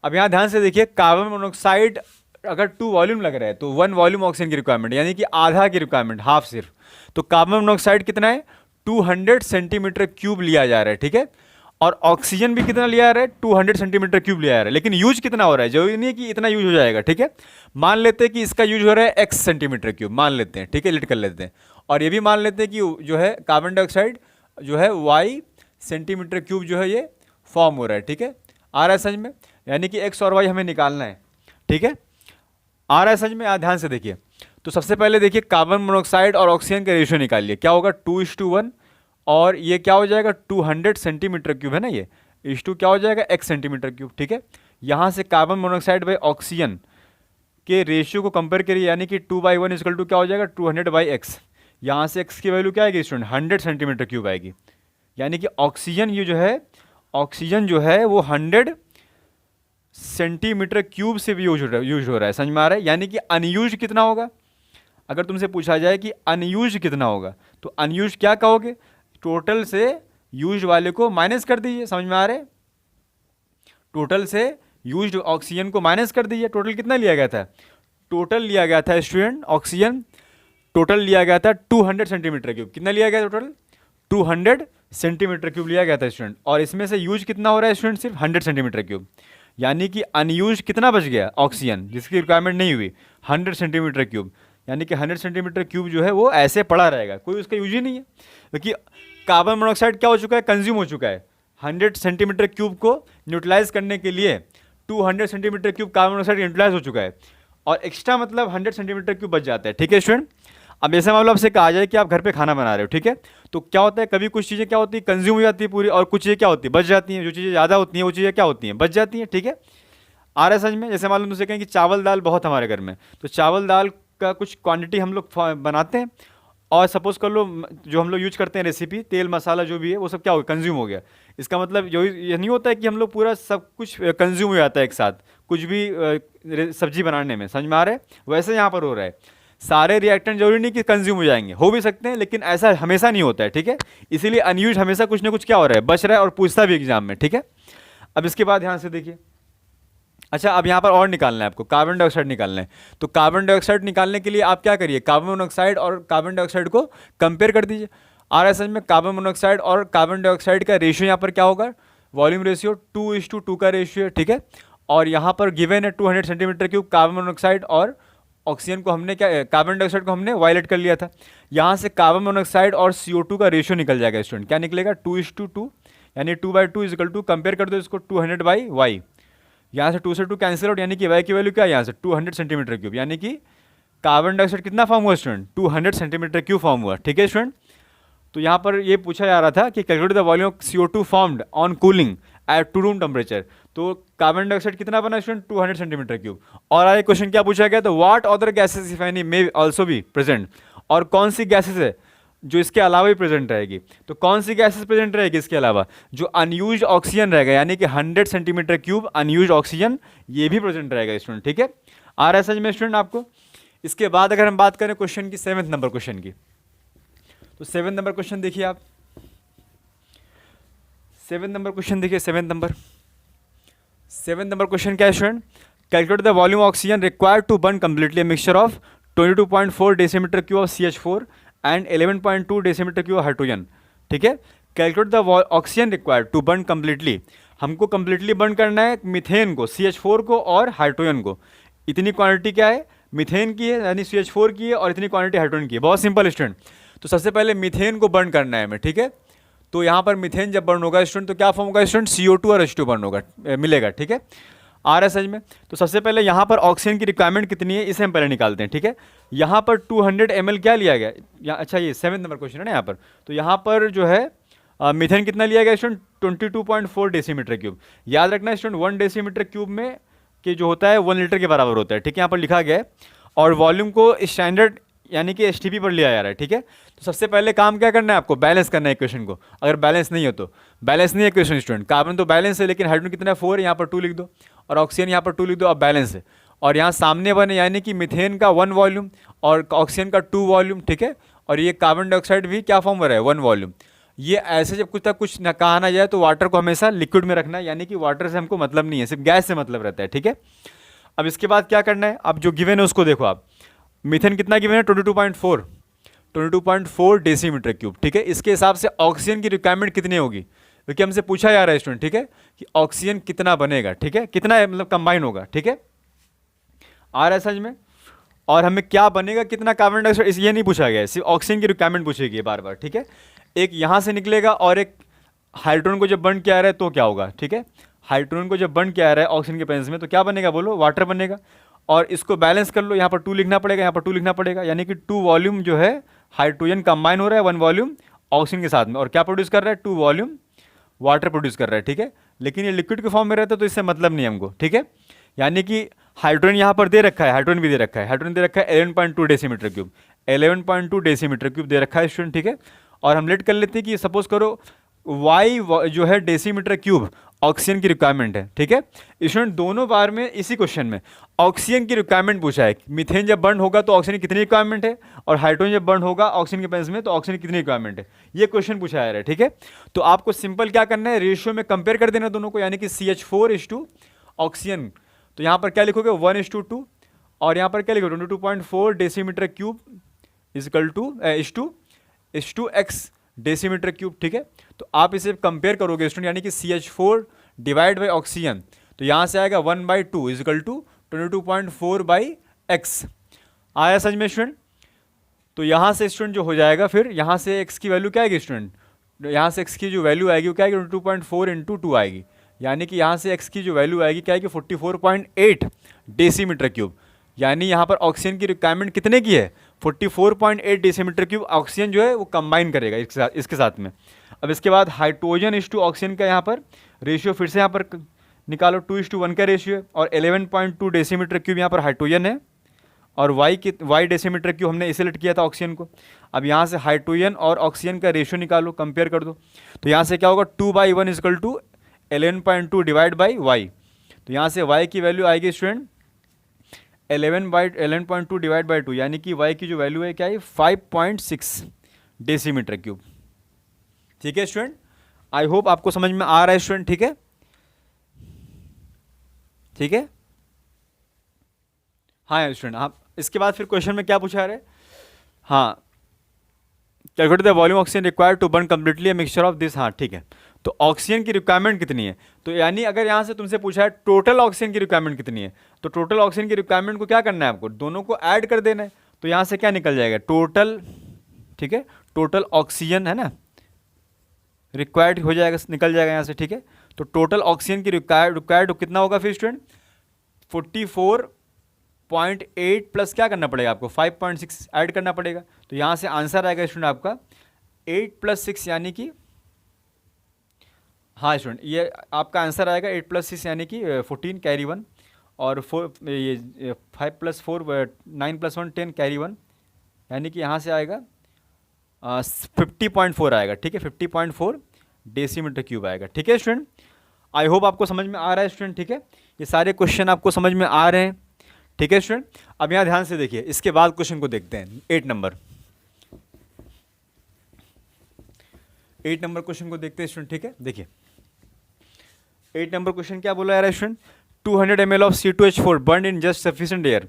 अब यहाँ ध्यान से देखिए, कार्बन मोनोऑक्साइड अगर 2 वॉल्यूम लग रहा है तो 1 वॉल्यूम ऑक्सीजन की रिक्वायरमेंट, यानी कि आधा की रिक्वायरमेंट, हाफ सिर्फ। तो कार्बन मोनोऑक्साइड कितना है, 200 सेंटीमीटर क्यूब लिया जा रहा है, ठीक है। और ऑक्सीजन भी कितना लिया जा रहा है, 200 सेंटीमीटर क्यूब लिया जा रहा है। लेकिन यूज कितना हो रहा है, जरूरी नहीं है कि इतना यूज हो जाएगा, ठीक है। मान लेते हैं कि इसका यूज हो रहा है x सेंटीमीटर क्यूब, मान लेते हैं, ठीक है, लिट कर लेते हैं। और ये भी मान लेते हैं कि जो है कार्बन डाइऑक्साइड जो है y सेंटीमीटर क्यूब जो है ये फॉर्म हो रहा है, ठीक है। आ रहा है समझ में, यानी कि x और y हमें निकालना है, ठीक है। आ रहा है समझ में, ध्यान से देखिए। तो सबसे पहले देखिए, कार्बन मोनोऑक्साइड और ऑक्सीजन का रेशियो निकालिए, क्या होगा, 2:1। और ये क्या हो जाएगा, 200 सेंटीमीटर क्यूब है ना, ये इस टू क्या हो जाएगा, x सेंटीमीटर क्यूब, ठीक है। यहाँ से कार्बन मोनोऑक्साइड बाई ऑक्सीजन के रेशियो को कंपेयर करिए, यानी कि 2/1 इक्वल टू क्या हो जाएगा, 200/x। यहाँ से x की वैल्यू क्या आएगी स्टूडेंट, 100 सेंटीमीटर क्यूब आएगी। यानी कि ऑक्सीजन ये जो है, ऑक्सीजन जो है वो 100 सेंटीमीटर क्यूब से भी यूज हो रहा है, समझ में आ रहा है। यानी कि अनयूज कितना होगा, अगर तुमसे पूछा जाए कि अनयूज कितना होगा, तो अनयूज क्या कहोगे, टोटल से यूज वाले को माइनस कर दीजिए, समझ में आ रहे, टोटल से यूज्ड ऑक्सीजन को माइनस कर दीजिए। टोटल कितना लिया गया था, टोटल लिया गया था स्टूडेंट ऑक्सीजन, टोटल लिया गया था 200 सेंटीमीटर क्यूब। कितना लिया गया टोटल, 200 सेंटीमीटर क्यूब लिया गया था स्टूडेंट। और इसमें से यूज कितना हो रहा है स्टूडेंट, सिर्फ 100 सेंटीमीटर क्यूब। यानी कि अनयूज कितना बच गया ऑक्सीजन, जिसकी रिक्वायरमेंट नहीं हुई, 100 सेंटीमीटर क्यूब। यानी कि 100 सेंटीमीटर क्यूब जो है वो ऐसे पड़ा रहेगा, कोई उसका यूज ही नहीं है, क्योंकि कार्बन मोनोऑक्साइड क्या हो चुका है, कंज्यूम हो चुका है। 100 सेंटीमीटर क्यूब को न्यूट्रलाइज करने के लिए 200 centimetre cube carbon monoxide neutralise हो चुका है, और एक्स्ट्रा मतलब 100 सेंटीमीटर क्यूब बच जाता है, ठीक है स्टूडेंट। अब जैसे मान लो आपसे कहा जाए कि आप घर पे खाना बना रहे हो, ठीक है, तो क्या होता है, कभी कुछ चीज़ें क्या होती है, कंज्यूम हो जाती है पूरी, और कुछ चीज़ें क्या होती है, बच जाती हैं। जो चीज़ें ज़्यादा होती हैं वो चीज़ें क्या होती हैं, बच जाती हैं, ठीक है। आ रहा है समझ में। जैसे मान लो तुमसे कहें कि चावल दाल बहुत हमारे घर में, तो चावल दाल का कुछ क्वांटिटी हम लोग बनाते हैं, और सपोज कर लो जो हम लोग यूज करते हैं रेसिपी, तेल मसाला जो भी है वो सब क्या हो गया, कंज्यूम हो गया। इसका मतलब ये नहीं होता है कि हम लोग पूरा सब कुछ कंज्यूम हो जाता है एक साथ, कुछ भी सब्जी बनाने में, समझ में आ रहा है। वैसे यहाँ पर हो रहा है, सारे रिएक्टेंट जरूरी नहीं कि कंज्यूम हो जाएंगे, हो भी सकते हैं, लेकिन ऐसा हमेशा नहीं होता है, ठीक है। इसीलिए अनयूज हमेशा कुछ ना कुछ क्या हो रहा है, बच रहा है, और पूछता भी एग्जाम में, ठीक है। अब इसके बाद ध्यान से देखिए, अच्छा अब यहाँ पर और निकालना है आपको, कार्बन डाइऑक्साइड निकालना है। तो कार्बन डाइऑक्साइड निकालने के लिए आप क्या करिए, कार्बन मोनोऑक्साइड और कार्बन डाइऑक्साइड को कंपेयर कर दीजिए। आ रहा है समझ में, कार्बन मोनोऑक्साइड और कार्बन डाइऑक्साइड का रेशियो यहाँ पर क्या होगा, वॉल्यूम रेशियो 2:2 का रेशियो है, ठीक है। और यहाँ पर गिवन है 200 सेंटीमीटर क्यूब कार्बन मोनोऑक्साइड, और ऑक्सीजन को हमने क्या, कार्बन डाइऑक्साइड को हमने वायलेट कर लिया था। यहाँ से कार्बन मोनोऑक्साइड और CO2 का रेशियो निकल जाएगा स्टूडेंट, क्या निकलेगा, 2:2, यानी 2/2 इक्वल टू, कंपेयर कर दो इसको 200/y। यहाँ से 2 से 2 कैंसिल आउट, यानी कि y की वैल्यू क्या है यहाँ से 200 सेंटीमीटर क्यूब, यानी कि कार्बन डाइऑक्साइड कितना फॉर्म हुआ स्टूडेंट, 200 सेंटीमीटर क्यूब फॉर्म हुआ, ठीक है स्टूडेंट। तो यहाँ पर ये पूछा जा रहा था कि calculate the volume of CO2 formed on cooling at 2 room temperature. तो कार्बन डाइऑक्साइड कितना बना स्टूडेंट, 200 सेंटीमीटर क्यूब। और आगे क्वेश्चन क्या पूछा गया, तो what other gases if any may also be present, और कौन सी गैसेस है जो इसके अलावा भी प्रेजेंट रहेगी। तो कौन सी गैसेस प्रेजेंट रहेगी इसके अलावा, जो अनयूज्ड ऑक्सीजन रहेगा, यानी कि 100 सेंटीमीटर क्यूब अनयूज्ड ऑक्सीजन, ये भी प्रेजेंट रहेगा स्टूडेंट, ठीक है। आ रहा है समझ में स्टूडेंट आपको। इसके बाद अगर हम बात करें क्वेश्चन की 7 नंबर क्वेश्चन की, तो 7 नंबर क्वेश्चन देखिए आप, 7 नंबर क्वेश्चन देखिए, 7 नंबर क्वेश्चन क्या है student, calculate the volume oxygen required to burn completely mixture of 22.4 decimetre cube of CH4 and 11.2 decimetre cube hydrogen, ठीक है। Calculate the oxygen required to burn completely, हमको completely burn करना है methane को, CH4 को और हाइड्रोजन को। इतनी क्वांटिटी क्या है, मीथेन की है यानी CH4 की है, और इतनी क्वांटिटी हाइड्रोजन की है। बहुत सिंपल स्टूडेंट। तो सबसे पहले मीथेन को बर्न करना है हमें, ठीक है। तो यहाँ पर मीथेन जब बर्न होगा स्टूडेंट, तो क्या फॉर्म होगा स्टूडेंट, CO2 और H2 बर्न होगा, मिलेगा, ठीक है। आ रहा है समझ में। तो सबसे पहले यहाँ पर ऑक्सीजन की रिक्वायरमेंट कितनी है, इसे हम पहले निकालते हैं, ठीक है। यहाँ पर 200 ml क्या लिया गया, अच्छा ये 7 नंबर क्वेश्चन है ना यहाँ पर। तो यहाँ पर जो है मीथेन कितना लिया गया स्टूडेंट, 22.4 डेसीमीटर क्यूब। याद रखना स्टूडेंट 1 डेसीमीटर क्यूब में कि जो होता है 1 लीटर के बराबर होता है, ठीक है, यहाँ पर लिखा गया है। और वॉल्यूम को स्टैंडर्ड यानी कि STP पर लिया जा रहा है, ठीक है। तो सबसे पहले काम क्या करना है आपको, बैलेंस करना है इक्वेशन को। अगर बैलेंस नहीं हो तो, बैलेंस नहीं है इक्वेशन स्टूडेंट, कार्बन तो बैलेंस है लेकिन हाइड्रोजन कितना है 4 है, यहाँ पर 2 लिख दो, और ऑक्सीजन यहाँ पर 2 लिख दो, अब बैलेंस है। और यहाँ सामने बने यानी कि मीथेन का 1 वॉल्यूम और ऑक्सीजन का 2 वॉल्यूम, ठीक है। और ये कार्बन डाइऑक्साइड भी क्या फॉर्म हो रहा है, 1 वॉल्यूम। ये ऐसे जब कुछ तक कुछ न कहा ना जाए तो वाटर को हमेशा लिक्विड में रखना है, यानी कि वाटर से हमको मतलब नहीं है, सिर्फ गैस से मतलब रहता है, ठीक है। अब इसके बाद क्या करना है, अब जो गिवन है उसको देखो आप। मीथेन कितना गिवन है, 22.4 डेसीमीटर क्यूब, ठीक है। इसके हिसाब से ऑक्सीजन की रिक्वायरमेंट कितनी होगी, क्योंकि हमसे पूछा जा रहा है स्टूडेंट, ठीक है, कि ऑक्सीजन कितना बनेगा, ठीक है, कितना है मतलब कंबाइन होगा, ठीक है। आ रहा है समझ में। और हमें क्या बनेगा, कितना कार्बन डाइऑक्साइड, ये नहीं पूछा गया है, सिर्फ ऑक्सीजन की रिक्वायरमेंट पूछेगी बार बार, ठीक है। एक यहाँ से निकलेगा और एक हाइड्रोजन को जब बर्न किया रहा है तो क्या होगा, ठीक है। हाइड्रोजन को जब बर्न किया रहा है ऑक्सीजन के प्रेजेंस में तो क्या बनेगा बोलो, वाटर बनेगा। और इसको बैलेंस कर लो, यहाँ पर 2 लिखना पड़ेगा, यहाँ पर 2 लिखना पड़ेगा, यानी कि 2 वॉल्यूम जो है हाइड्रोजन कंबाइन हो रहा है 1 वॉल्यूम ऑक्सीजन के साथ में। और क्या प्रोड्यूस कर रहा है, 2 वॉल्यूम वाटर प्रोड्यूस कर रहा है, ठीक है। लेकिन ये लिक्विड के फॉर्म में रहता है तो इससे मतलब नहीं हमको, ठीक है। यानी कि हाइड्रोजन यहाँ पर दे रखा है, हाइड्रोजन भी दे रखा है, हाइड्रोजन दे रखा है 11.2 डेसीमीटर क्यूब, 11.2 डेसीमीटर क्यूब दे रखा है स्टूडेंट, ठीक है। और हम लेट कर लेते हैं कि सपोज करो वाई जो है डेसीमीटर क्यूब ऑक्सीजन की रिक्वायरमेंट है, ठीक है। स्टूडेंट दोनों बार में इसी क्वेश्चन में ऑक्सीजन की रिक्वायरमेंट पूछा है, मीथेन जब बर्न होगा तो ऑक्सीजन की कितनी रिक्वायरमेंट है, और हाइड्रोजन जब बर्न होगा ऑक्सीजन के प्रेजेंस में तो ऑक्सीजन की कितनी रिक्वायरमेंट है, ये क्वेश्चन पूछा जा रहा है, ठीक है। तो आपको सिंपल क्या करना है, रेशियो में कंपेयर कर देना दोनों को, यानी कि CH4 ऑक्सीजन। तो यहाँ पर क्या लिखोगे 1:2, और यहाँ पर क्या लिखोगे 22.4 decimetre cube equal to H2X decimetre cube, ठीक है। तो आप इसे कंपेयर करोगे स्टूडेंट, यानी कि CH4 डिवाइड बाई ऑक्सीजन, तो यहाँ से आएगा 1/2 इजकल टू 22.4/x। आया समझ में स्टूडेंट। तो यहाँ से स्टूडेंट जो हो जाएगा, फिर यहाँ से x की वैल्यू क्या आएगी स्टूडेंट, यहाँ से x की जो वैल्यू आएगी वो क्या आएगी 22.4 × 2 आएगी, यानी कि यहाँ से x की जो वैल्यू आएगी क्या आएगी 44.8 डेसीमीटर क्यूब। यानी यहाँ पर ऑक्सीजन की रिक्वायरमेंट कितने की है, 44.8 डेसीमीटर क्यूब ऑक्सीजन जो है वो कंबाइन करेगा इसके साथ में। अब इसके बाद हाइड्रोजन इस टू ऑक्सीजन का यहाँ पर रेशियो फिर से यहाँ पर निकालो, 2:1 का रेशियो है, और 11.2 डेसीमीटर क्यूब यहाँ पर हाइड्रोजन है, और y डेसीमीटर क्यूब हमने इसे लेट किया था ऑक्सीजन को। अब यहाँ से हाइड्रोजन और ऑक्सीजन का रेशियो निकालो, कंपेयर कर दो, तो यहाँ से क्या होगा 2/1 equal to 11.2 divide by y। तो यहाँ से y की वैल्यू आएगी स्टूडेंट 11/11.2 डिवाइड बाई 2, यानी कि y की जो वैल्यू है क्या है 5.6 डेसीमीटर क्यूब, ठीक है स्टूडेंट। आई होप आपको समझ में आ रहा है स्टूडेंट, ठीक है, ठीक है। हाँ स्टूडेंट, आप इसके बाद फिर क्वेश्चन में क्या पूछा रहे, हाँ calculate the volume oxygen required to burn completely a mixture of this, हाँ ठीक है। तो ऑक्सीजन की रिक्वायरमेंट कितनी है, तो यानी अगर यहाँ से तुमसे पूछा है टोटल ऑक्सीजन की रिक्वायरमेंट कितनी है, तो टोटल ऑक्सीजन की रिक्वायरमेंट को क्या करना है आपको, दोनों को ऐड कर देना है। तो यहाँ से क्या निकल जाएगा टोटल, ठीक है, टोटल ऑक्सीजन है ना रिक्वायर्ड हो जाएगा, निकल जाएगा यहाँ से, ठीक है। तो टोटल ऑक्सीजन की रिक्वायर्ड कितना होगा फिर स्टूडेंट 0.8 प्लस क्या करना पड़ेगा आपको, 5.6 ऐड करना पड़ेगा। तो यहाँ से आंसर आएगा स्टूडेंट आपका 8 + 6 यानी कि, हाँ स्टूडेंट ये आपका आंसर आएगा 8 + 6 यानी कि 14 कैरी 1, और 4 ये 5 + 4 9 + 1 10 कैरी 1, यानी कि यहाँ से आएगा 50.4 आएगा। ठीक है, 50.4 डेसीमीटर क्यूब आएगा। ठीक है स्टूडेंट, आई होप आपको समझ में आ रहा है स्टूडेंट। ठीक है, ये सारे क्वेश्चन आपको समझ में आ रहे हैं। ठीक है स्टूडेंट, अब यहाँ ध्यान से देखिए, इसके बाद क्वेश्चन को देखते हैं 8 नंबर। 8 नंबर क्वेश्चन को देखते हैं स्टूडेंट। ठीक है, देखिए 8 नंबर क्वेश्चन क्या बोला जा रहा है student, 200 ml of C2H4 burn in just sufficient air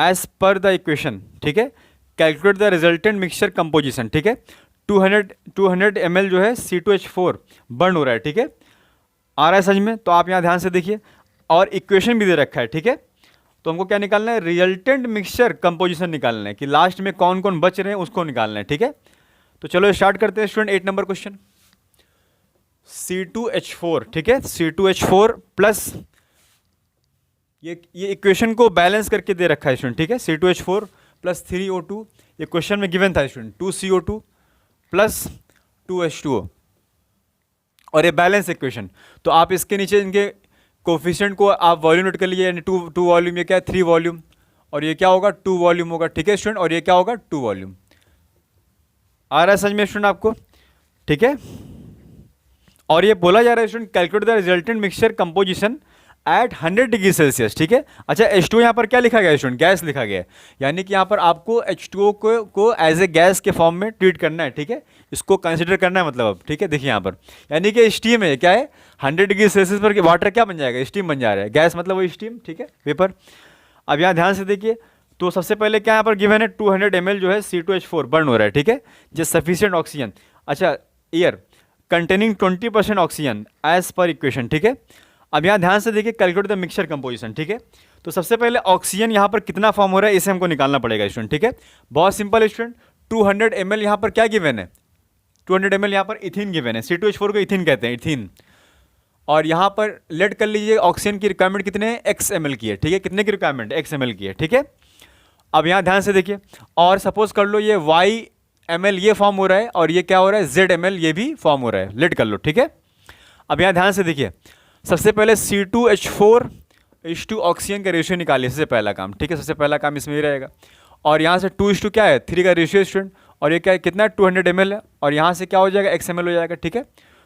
as per the equation. ठीक है, calculate the resultant mixture composition. ठीक है, 200 ml जो है C2H4 बर्न हो रहा है। ठीक है, आ रहा है समझ में? तो आप यहाँ ध्यान से देखिए, और इक्वेशन भी दे रखा है। ठीक है, तो हमको क्या निकालना है, रिजल्टेंट मिक्सचर कंपोजिशन निकालना है, कि लास्ट में कौन कौन बच रहे हैं उसको निकालना है। ठीक है, तो चलो स्टार्ट करते हैं स्टूडेंट 8 नंबर क्वेश्चन। C2H4, ठीक है, C2H4 प्लस ये इक्वेशन को बैलेंस करके दे रखा है स्टूडेंट। ठीक है, C2H4 प्लस 3O2, ये क्वेश्चन में गिवन था स्टूडेंट, 2CO2 प्लस 2H2O, और ये बैलेंस इक्वेशन। तो आप इसके नीचे इनके कोफिशिएंट को आप वॉल्यूम नोट कर लीजिए, यानी 2 वॉल्यूम, ये क्या है 3 वॉल्यूम, और ये क्या होगा 2 वॉल्यूम होगा। ठीक है स्टूडेंट, और ये क्या होगा 2 वॉल्यूम। आ रहा है समझ में स्टूडेंट आपको? ठीक है, और ये बोला जा रहा है student, calculate the resultant mixture composition at 100 degree Celsius. ठीक है, अच्छा H2O यहाँ पर क्या लिखा गया है स्टूडेंट, गैस लिखा गया है, यानी कि यहाँ पर आपको H2O को एज ए गैस के फॉर्म में ट्रीट करना है। ठीक है, इसको कंसिडर करना है मतलब अब। ठीक है, देखिए यहाँ पर यानी कि स्टीम है, क्या है 100 डिग्री सेल्सियस पर वाटर क्या बन जाएगा, स्टीम बन जा रहा है, गैस मतलब वो स्टीम। ठीक है, वेपर। अब यहाँ ध्यान से देखिए, तो सबसे पहले क्या यहाँ पर गिवन है, 200 ml जो है C2H4 बर्न हो रहा है। ठीक है, जस्ट सफिशिएंट ऑक्सीजन, अच्छा air containing 20% oxygen as per equation. ठीक है, अब यहाँ ध्यान से देखिए, कैलकुलेट द मिक्सचर कंपोजिशन। ठीक है, तो सबसे पहले ऑक्सीजन यहाँ पर कितना फॉर्म हो रहा है इसे हमको निकालना पड़ेगा स्टूडेंट। ठीक है, बहुत सिंपल स्टूडेंट, 200 ml यहाँ पर क्या गिवन है, 200 ml यहाँ पर इथिन गिवन है, C2H4 को इथिन कहते हैं, इथिन। और यहाँ पर लेट कर लीजिए, ऑक्सीजन की रिक्वायरमेंट कितने है, x ml की है। ठीक है, कितने की रिक्वायरमेंट, x ml की है। ठीक है, अब यहाँ ध्यान से देखिए, और सपोज कर लो ये y ml ये फॉर्म हो रहा है, और ये क्या हो रहा है z ml ये भी फॉर्म हो रहा है, लेट कर लो। ठीक है, अब यहाँ ध्यान से देखिए, सबसे पहले C2H4 ऑक्सीजन का रेशियो निकालिए, सबसे पहला काम। ठीक है, सबसे पहला काम इसमें ही रहेगा, और यहाँ से 2 क्या है 3 का रेशियो स्टूडेंट, और ये क्या है कितना 200 ml है, और यहाँ से क्या हो जाएगा x ml हो जाएगा। ठीक है,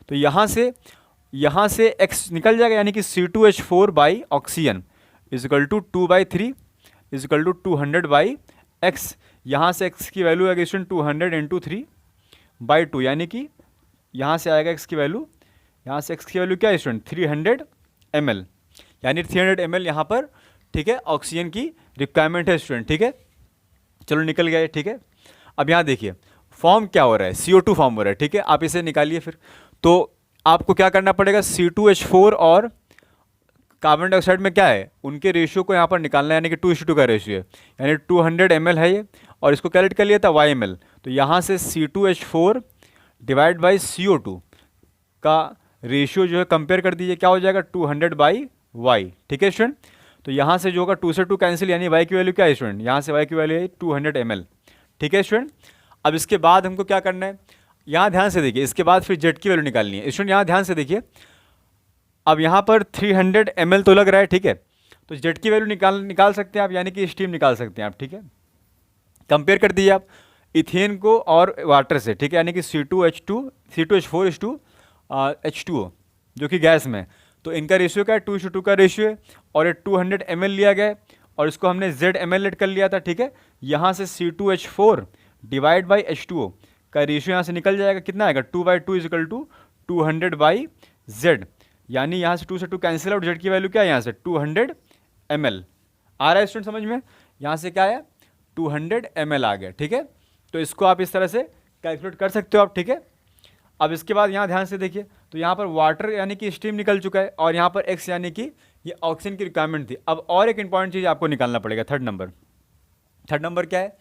तो यहाँ से x निकल जाएगा, यानी कि C2H4 by oxygen equal to 2/3 equal to 200/x। यहाँ से x की वैल्यू आएगी स्टूडेंट 200 × 3/2, यानी कि यहाँ से आएगा x की वैल्यू, यहाँ से x की वैल्यू क्या है स्टूडेंट 300 ml, यानी 300 ml यहाँ पर। ठीक है, ऑक्सीजन की रिक्वायरमेंट है स्टूडेंट। ठीक है, चलो निकल गया। ठीक है, अब यहाँ देखिए फॉर्म क्या हो रहा है, CO2 फॉर्म हो रहा है। ठीक है, आप इसे निकालिए फिर। तो आपको क्या करना पड़ेगा, C2H4 और कार्बन डाइऑक्साइड में क्या है, उनके रेशियो को यहाँ पर निकालना है, यानी कि 2:2 का रेशियो है, यानी 200 ml है ये, और इसको कैलकुलेट कर लिया था YmL। तो यहाँ से C2H4 डिवाइड बाई CO2 का रेशियो जो है कंपेयर कर दीजिए, क्या हो जाएगा 200/y। ठीक है स्टूडेंट, तो यहाँ से जो होगा 2 से 2 कैंसिल, यानी y की वैल्यू क्या है स्टूडेंट, यहाँ से y की वैल्यू है 200 ml। ठीक है स्टूडेंट, अब इसके बाद हमको क्या करना है, यहाँ ध्यान से देखिए, इसके बाद फिर z की वैल्यू निकालनी है स्टूडेंट। यहाँ ध्यान से देखिए, अब यहाँ पर 300 ml तो लग रहा है। ठीक है, तो z की वैल्यू निकाल सकते हैं आप, यानी कि स्टीम निकाल सकते हैं आप। ठीक है, कंपेयर कर दीजिए आप इथेन को और वाटर से। ठीक है, यानी कि C2H4 H2O जो कि गैस में, तो इनका रेशियो क्या है 2:2 का रेशियो है, और ये 200 ml लिया गया है, और इसको हमने z ml लेट कर लिया था। ठीक है, यहाँ से C2H4 डिवाइड बाई H2O का रेशियो यहाँ से निकल जाएगा, कितना आएगा 2/2 इजिकल टू 200/z, यानी यहाँ से 2 से 2 कैंसिल आउट, z की वैल्यू क्या है यहाँ से 200 ml। आ रहा है स्टूडेंट समझ में, यहाँ से क्या है 200 ml आ गया। ठीक है, तो इसको आप इस तरह से कैलकुलेट कर सकते हो आप। ठीक है, अब इसके बाद यहाँ ध्यान से देखिए, तो यहाँ पर वाटर यानी कि स्टीम निकल चुका है, और यहाँ पर x यानी कि ये ऑक्सीजन की रिक्वायरमेंट थी। अब और एक इंपॉर्टेंट चीज़ आपको निकालना पड़ेगा, थर्ड नंबर क्या है,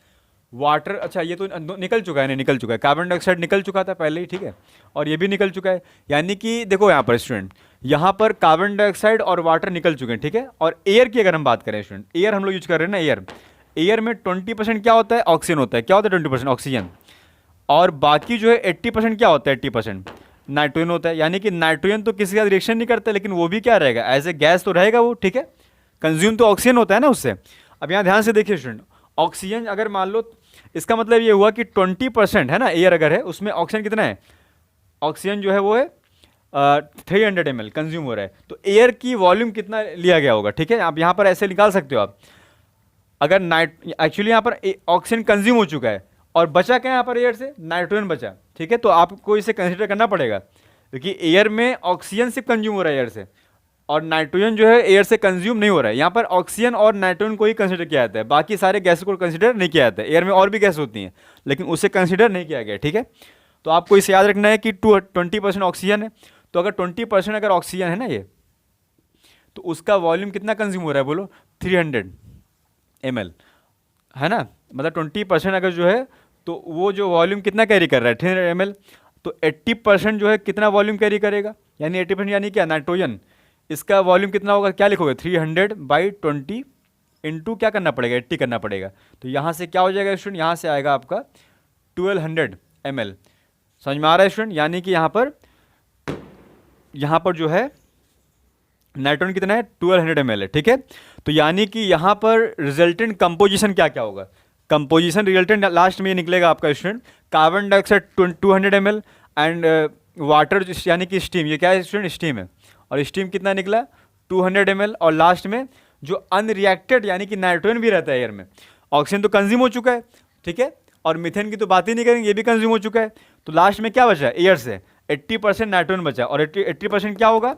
वाटर, अच्छा ये तो निकल चुका है, नहीं निकल चुका है, कार्बन डाइऑक्साइड निकल चुका था पहले ही, ठीक है, और ये भी निकल चुका है। यानी कि देखो यहाँ पर स्टूडेंट, यहाँ पर कार्बन डाइऑक्साइड और वाटर निकल चुके हैं, ठीक है। और एयर की अगर हम बात करें स्टूडेंट, एयर हम लोग यूज कर रहे हैं ना, एयर, एयर में 20% क्या होता है, ऑक्सीजन होता है। क्या होता है 20% ऑक्सीजन, और बाकी जो है 80% क्या होता है, 80% नाइट्रोजन होता है। यानी कि नाइट्रोजन तो किसी का रिएक्शन नहीं करता, लेकिन वो भी क्या रहेगा, एज ए गैस तो रहेगा वो, ठीक है। कंज्यूम तो ऑक्सीजन होता है ना उससे। अब यहाँ ध्यान से देखिए स्टूडेंट, ऑक्सीजन अगर मान लो, इसका मतलब ये हुआ कि 20% है ना एयर अगर है, उसमें ऑक्सीजन कितना है, ऑक्सीजन जो है वो है 300 ml कंज्यूम हो रहा है। तो एयर की वॉल्यूम कितना लिया गया होगा, ठीक है। आप यहाँ पर ऐसे निकाल सकते हो आप, अगर एक्चुअली यहाँ पर ऑक्सीजन कंज्यूम हो चुका है और बचा क्या है यहाँ पर एयर से, नाइट्रोजन बचा, ठीक है। तो आपको इसे कंसिडर करना पड़ेगा, क्योंकि एयर में ऑक्सीजन सिर्फ कंज्यूम हो रहा है एयर से, और नाइट्रोजन जो है एयर से कंज्यूम नहीं हो रहा है। यहाँ पर ऑक्सीजन और नाइट्रोजन को ही कंसिडर किया जाता है, बाकी सारे गैस को कंसिडर नहीं किया जाता है। एयर में और भी गैस होती हैं, लेकिन उसे कंसिडर नहीं किया गया, ठीक है। तो आपको इसे याद रखना है कि 20% ऑक्सीजन है, तो अगर 20% अगर ऑक्सीजन है ना ये, तो उसका वॉल्यूम कितना कंज्यूम हो रहा है बोलो, 300 ml, है ना। मतलब 20% अगर जो है, तो वो जो वॉल्यूम कितना कैरी कर रहा है, 300 ml। तो 80% जो है कितना वॉल्यूम कैरी करेगा, यानी 80% यानी क्या, नाइट्रोजन, इसका वॉल्यूम कितना होगा, क्या लिखोगे, 300/20 इंटू क्या करना पड़ेगा, 80 करना पड़ेगा। तो यहाँ से क्या हो जाएगा स्टूडेंट, यहाँ से आएगा आपका 1200 ml। समझ में आ रहा है स्टूडेंट, यानी कि यहाँ पर जो है नाइट्रोजन कितना है, 1200 ml है, ठीक है। तो यानी कि यहाँ पर रिजल्टेंट कंपोजिशन क्या क्या होगा, कंपोजिशन रिजल्टेंट लास्ट में ये निकलेगा आपका student, carbon dioxide 200 ml and water यानी कि स्टीम, ये क्या है स्टूडेंट, स्टीम है, और स्टीम कितना निकला 200 ml। और लास्ट में जो अनरिएक्टेड यानी कि नाइट्रोजन भी रहता है एयर में, ऑक्सीजन तो कंज्यूम हो चुका है, ठीक है, और मीथेन की तो बात ही नहीं करेंगे, ये भी कंज्यूम हो चुका है। तो लास्ट में क्या बचा एयर से, 80% नाइट्रोजन बचा, और 80% क्या होगा,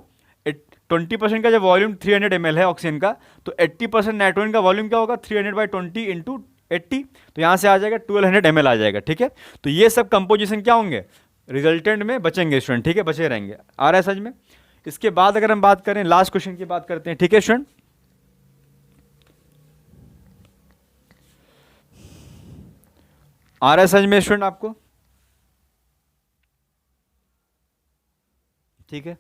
20% का जब वॉल्यूम 300 ml है ऑक्सीजन का, तो 80% नाइट्रोजन का वॉल्यूम क्या होगा, 300/20 इंटू 80। तो यहाँ से आ जाएगा 1200 ml आ जाएगा, ठीक है। तो ये सब कंपोजिशन क्या होंगे, रिजल्टेंट में बचेंगे स्टूडेंट, ठीक है, बचे रहेंगे। आ रहा है समझ में। इसके बाद अगर हम बात करें, लास्ट क्वेश्चन की बात करते हैं, ठीक है स्टूडेंट। आ रहा है समझ में स्टूडेंट आपको, ठीक है।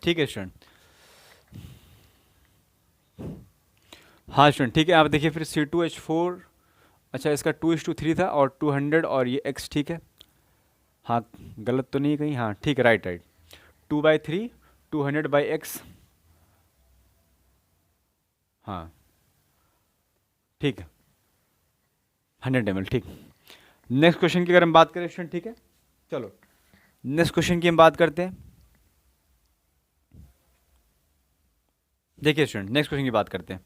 ठीक है स्टूडेंट, हाँ स्टूडेंट, ठीक है। आप देखिए फिर C2H4, अच्छा इसका 2:3 था, और 200 और ये x, ठीक है। हाँ गलत तो नहीं है कहीं, हाँ ठीक है, राइट राइट, 2/3 200/x, हाँ ठीक है, 100 ml, ठीक। नेक्स्ट क्वेश्चन की अगर हम बात करें स्टूडेंट, ठीक है, चलो नेक्स्ट क्वेश्चन की हम बात करते हैं। देखिए स्टूडेंट, नेक्स्ट क्वेश्चन की बात करते हैं।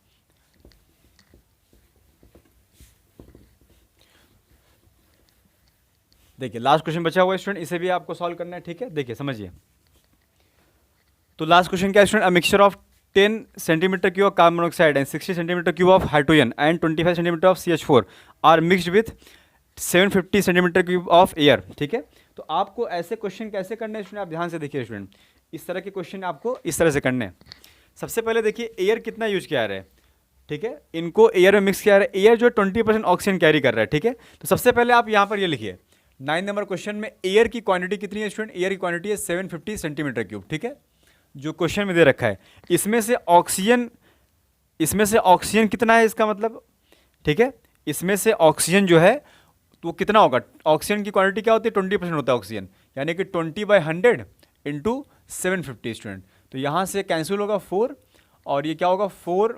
देखिए लास्ट क्वेश्चन बचा हुआ है स्टूडेंट, इसे भी आपको सॉल्व करना है, ठीक है। देखिए समझिए, तो लास्ट क्वेश्चन क्या है student, a mixture of 10 centimetre cube of carbon monoxide and 60 centimetre cube of hydrogen and 25 centimetre of CH4 are mixed with 750 centimetre cube of air, ठीक है। तो आपको ऐसे क्वेश्चन कैसे करने हैं स्टूडेंट, आप ध्यान से देखिए स्टूडेंट, इस तरह के क्वेश्चन आपको इस तरह से करने हैं। सबसे पहले देखिए एयर कितना यूज किया रहा है, ठीक है, इनको एयर में मिक्स किया रहा है, एयर जो 20% ऑक्सीजन कैरी कर रहा है, ठीक है। तो सबसे पहले आप यहाँ पर ये लिखिए, 9 नंबर क्वेश्चन में एयर की क्वांटिटी कितनी है स्टूडेंट, एयर की क्वांटिटी है 750 सेंटीमीटर क्यूब, ठीक है, जो क्वेश्चन में दे रखा है। इसमें से ऑक्सीजन कितना है इसका मतलब, ठीक है, इसमें से ऑक्सीजन जो है तो वो कितना होगा, ऑक्सीजन की क्वांटिटी क्या होती है, 20% होता है ऑक्सीजन, यानी कि 20/100 इंटू 750 स्टूडेंट। तो यहाँ से कैंसिल होगा 4, और ये क्या होगा 4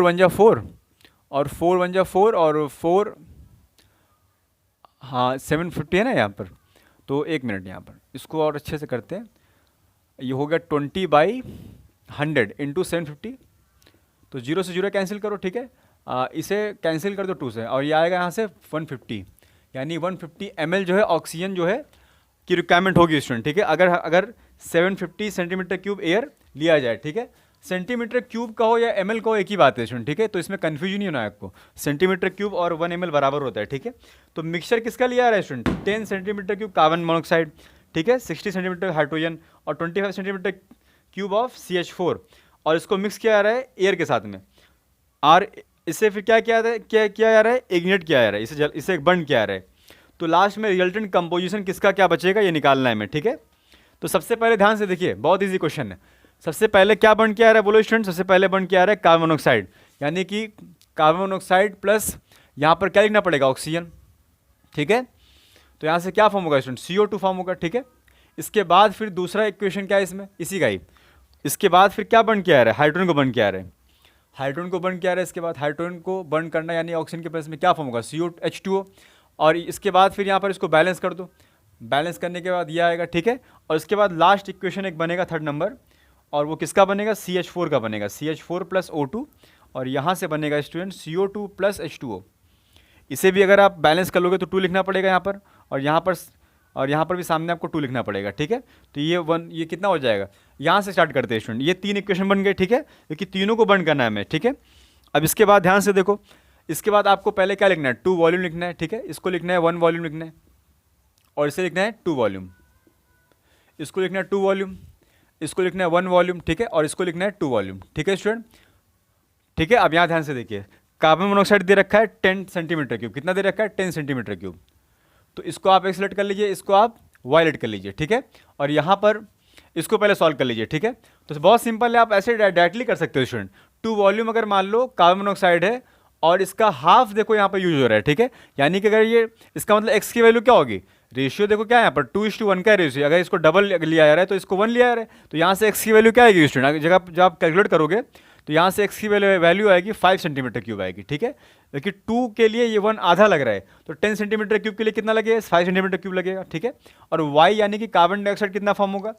1 जा 4, और 4 1 जा 4, और 4, हाँ 750 है ना यहाँ पर। तो एक मिनट, यहाँ पर इसको और अच्छे से करते हैं, ये हो गया 20/100 इंटू 750, तो 0 से 0 कैंसिल करो, ठीक है। इसे कैंसिल कर दो 2 से, और ये आएगा यहाँ से 150, यानी 150 ml जो है ऑक्सीजन जो है की रिक्वायरमेंट होगी स्टूडेंट, ठीक है। अगर 750 सेंटीमीटर क्यूब एयर लिया जाए, ठीक है, सेंटीमीटर क्यूब का हो या ml का हो एक ही बात है स्टूडेंट, ठीक है। तो इसमें कन्फ्यूजन नहीं होना है आपको, सेंटीमीटर क्यूब और 1 ml बराबर होता है, ठीक है। तो मिक्सचर किसका लिया रहा है student, 10 centimetre cube carbon monoxide, ठीक है, 60 सेंटीमीटर हाइड्रोजन और 25 सेंटीमीटर क्यूब ऑफ CH4, और इसको मिक्स किया जा रहा है एयर के साथ में। और इससे फिर क्या किया जा रहा है, इग्नेट किया जा रहा है, इसे बर्न किया जा रहा है। तो लास्ट में रिजल्टेंट कंपोजिशन किसका क्या बचेगा ये निकालना है हमें, ठीक है। तो सबसे पहले ध्यान से देखिए, बहुत इजी क्वेश्चन है। सबसे पहले क्या बर्न किया जा रहा है बोलो स्टूडेंट, सबसे पहले बर्न किया जा रहा है कार्बन मोनोऑक्साइड, यानी कि कार्बन मोनोऑक्साइड प्लस यहाँ पर क्या लिखना पड़ेगा, ऑक्सीजन, ठीक है। तो यहाँ से क्या फॉर्म होगा स्टूडेंट, CO2 फॉर्म होगा, ठीक है। इसके बाद फिर दूसरा इक्वेशन क्या है इसमें, इसी का ही। इसके बाद फिर क्या बर्न किया जा रहा है, हाइड्रोजन को बर्न किया जा रहा है, हाइड्रोजन को बर्न किया जा रहा है। इसके बाद हाइड्रोजन को बर्न करना यानी ऑक्सीजन के प्लेस में क्या फॉर्म होगा, H2O। और इसके बाद फिर यहाँ पर इसको बैलेंस कर दो, बैलेंस करने के बाद ये आएगा, ठीक है। और इसके बाद लास्ट इक्वेशन एक बनेगा 3rd नंबर, और वो किसका बनेगा, CH4 का बनेगा, CH4 प्लस O2, और यहाँ से बनेगा स्टूडेंट CO2 प्लस H2O। इसे भी अगर आप बैलेंस कर लोगे तो 2 लिखना पड़ेगा यहाँ पर, और यहाँ पर भी सामने आपको 2 लिखना पड़ेगा, ठीक है। तो ये कितना हो जाएगा, यहाँ से स्टार्ट करते हैं स्टूडेंट, ये 3 इक्वेशन बन गए, ठीक है, क्योंकि तीनों को बर्न करना है हमें, ठीक है। अब इसके बाद ध्यान से देखो, इसके बाद आपको पहले क्या लिखना है, 2 वॉल्यूम लिखना है, ठीक है। इसको लिखना है 1 वॉल्यूम लिखना है, और इसे लिखना है 2 वॉल्यूम, इसको लिखना है 2 वॉल्यूम, इसको लिखना है 1 वॉल्यूम, ठीक है, और इसको लिखना है 2 वॉल्यूम, ठीक है स्टूडेंट, ठीक है। अब यहाँ ध्यान से देखिए, कार्बन मोनोऑक्साइड दे रखा है 10 सेंटीमीटर क्यूब, कितना दे रखा है, 10 सेंटीमीटर क्यूब। तो इसको आप एक्स सेलेक्ट कर लीजिए, इसको आप वाई लेट कर लीजिए, ठीक है। और यहाँ पर इसको पहले सॉल्व कर लीजिए, ठीक है। तो बहुत सिंपल है, आप ऐसे डायरेक्टली कर सकते हो स्टूडेंट। 2 वॉल्यूम अगर मान लो कार्बन मोनोऑक्साइड है और इसका हाफ देखो यहाँ पर यूज हो रहा है, ठीक है। यानी कि अगर ये, इसका मतलब एक्स की वैल्यू क्या होगी, रेशियो देखो क्या है यहाँ पर 2:1 का रेशियो, अगर इसको डबल लिया जा रहा है तो इसको 1 लिया जा रहा है, तो यहाँ से एक्स की वैल्यू क्या आएगी स्टूडेंट, जब आप कैलकुलेट करोगे तो यहाँ से एक्स की वैल्यू आएगी 5 सेंटीमीटर क्यूब आएगी, ठीक है। लेकिन 2 के लिए ये 1 आधा लग रहा है, तो 10 सेंटीमीटर क्यूब के लिए कितना लगेगा, 5 सेंटीमीटर क्यूब लगेगा, ठीक है। और वाई यानी कि कार्बन डाइऑक्साइड कितना फॉर्म होगा,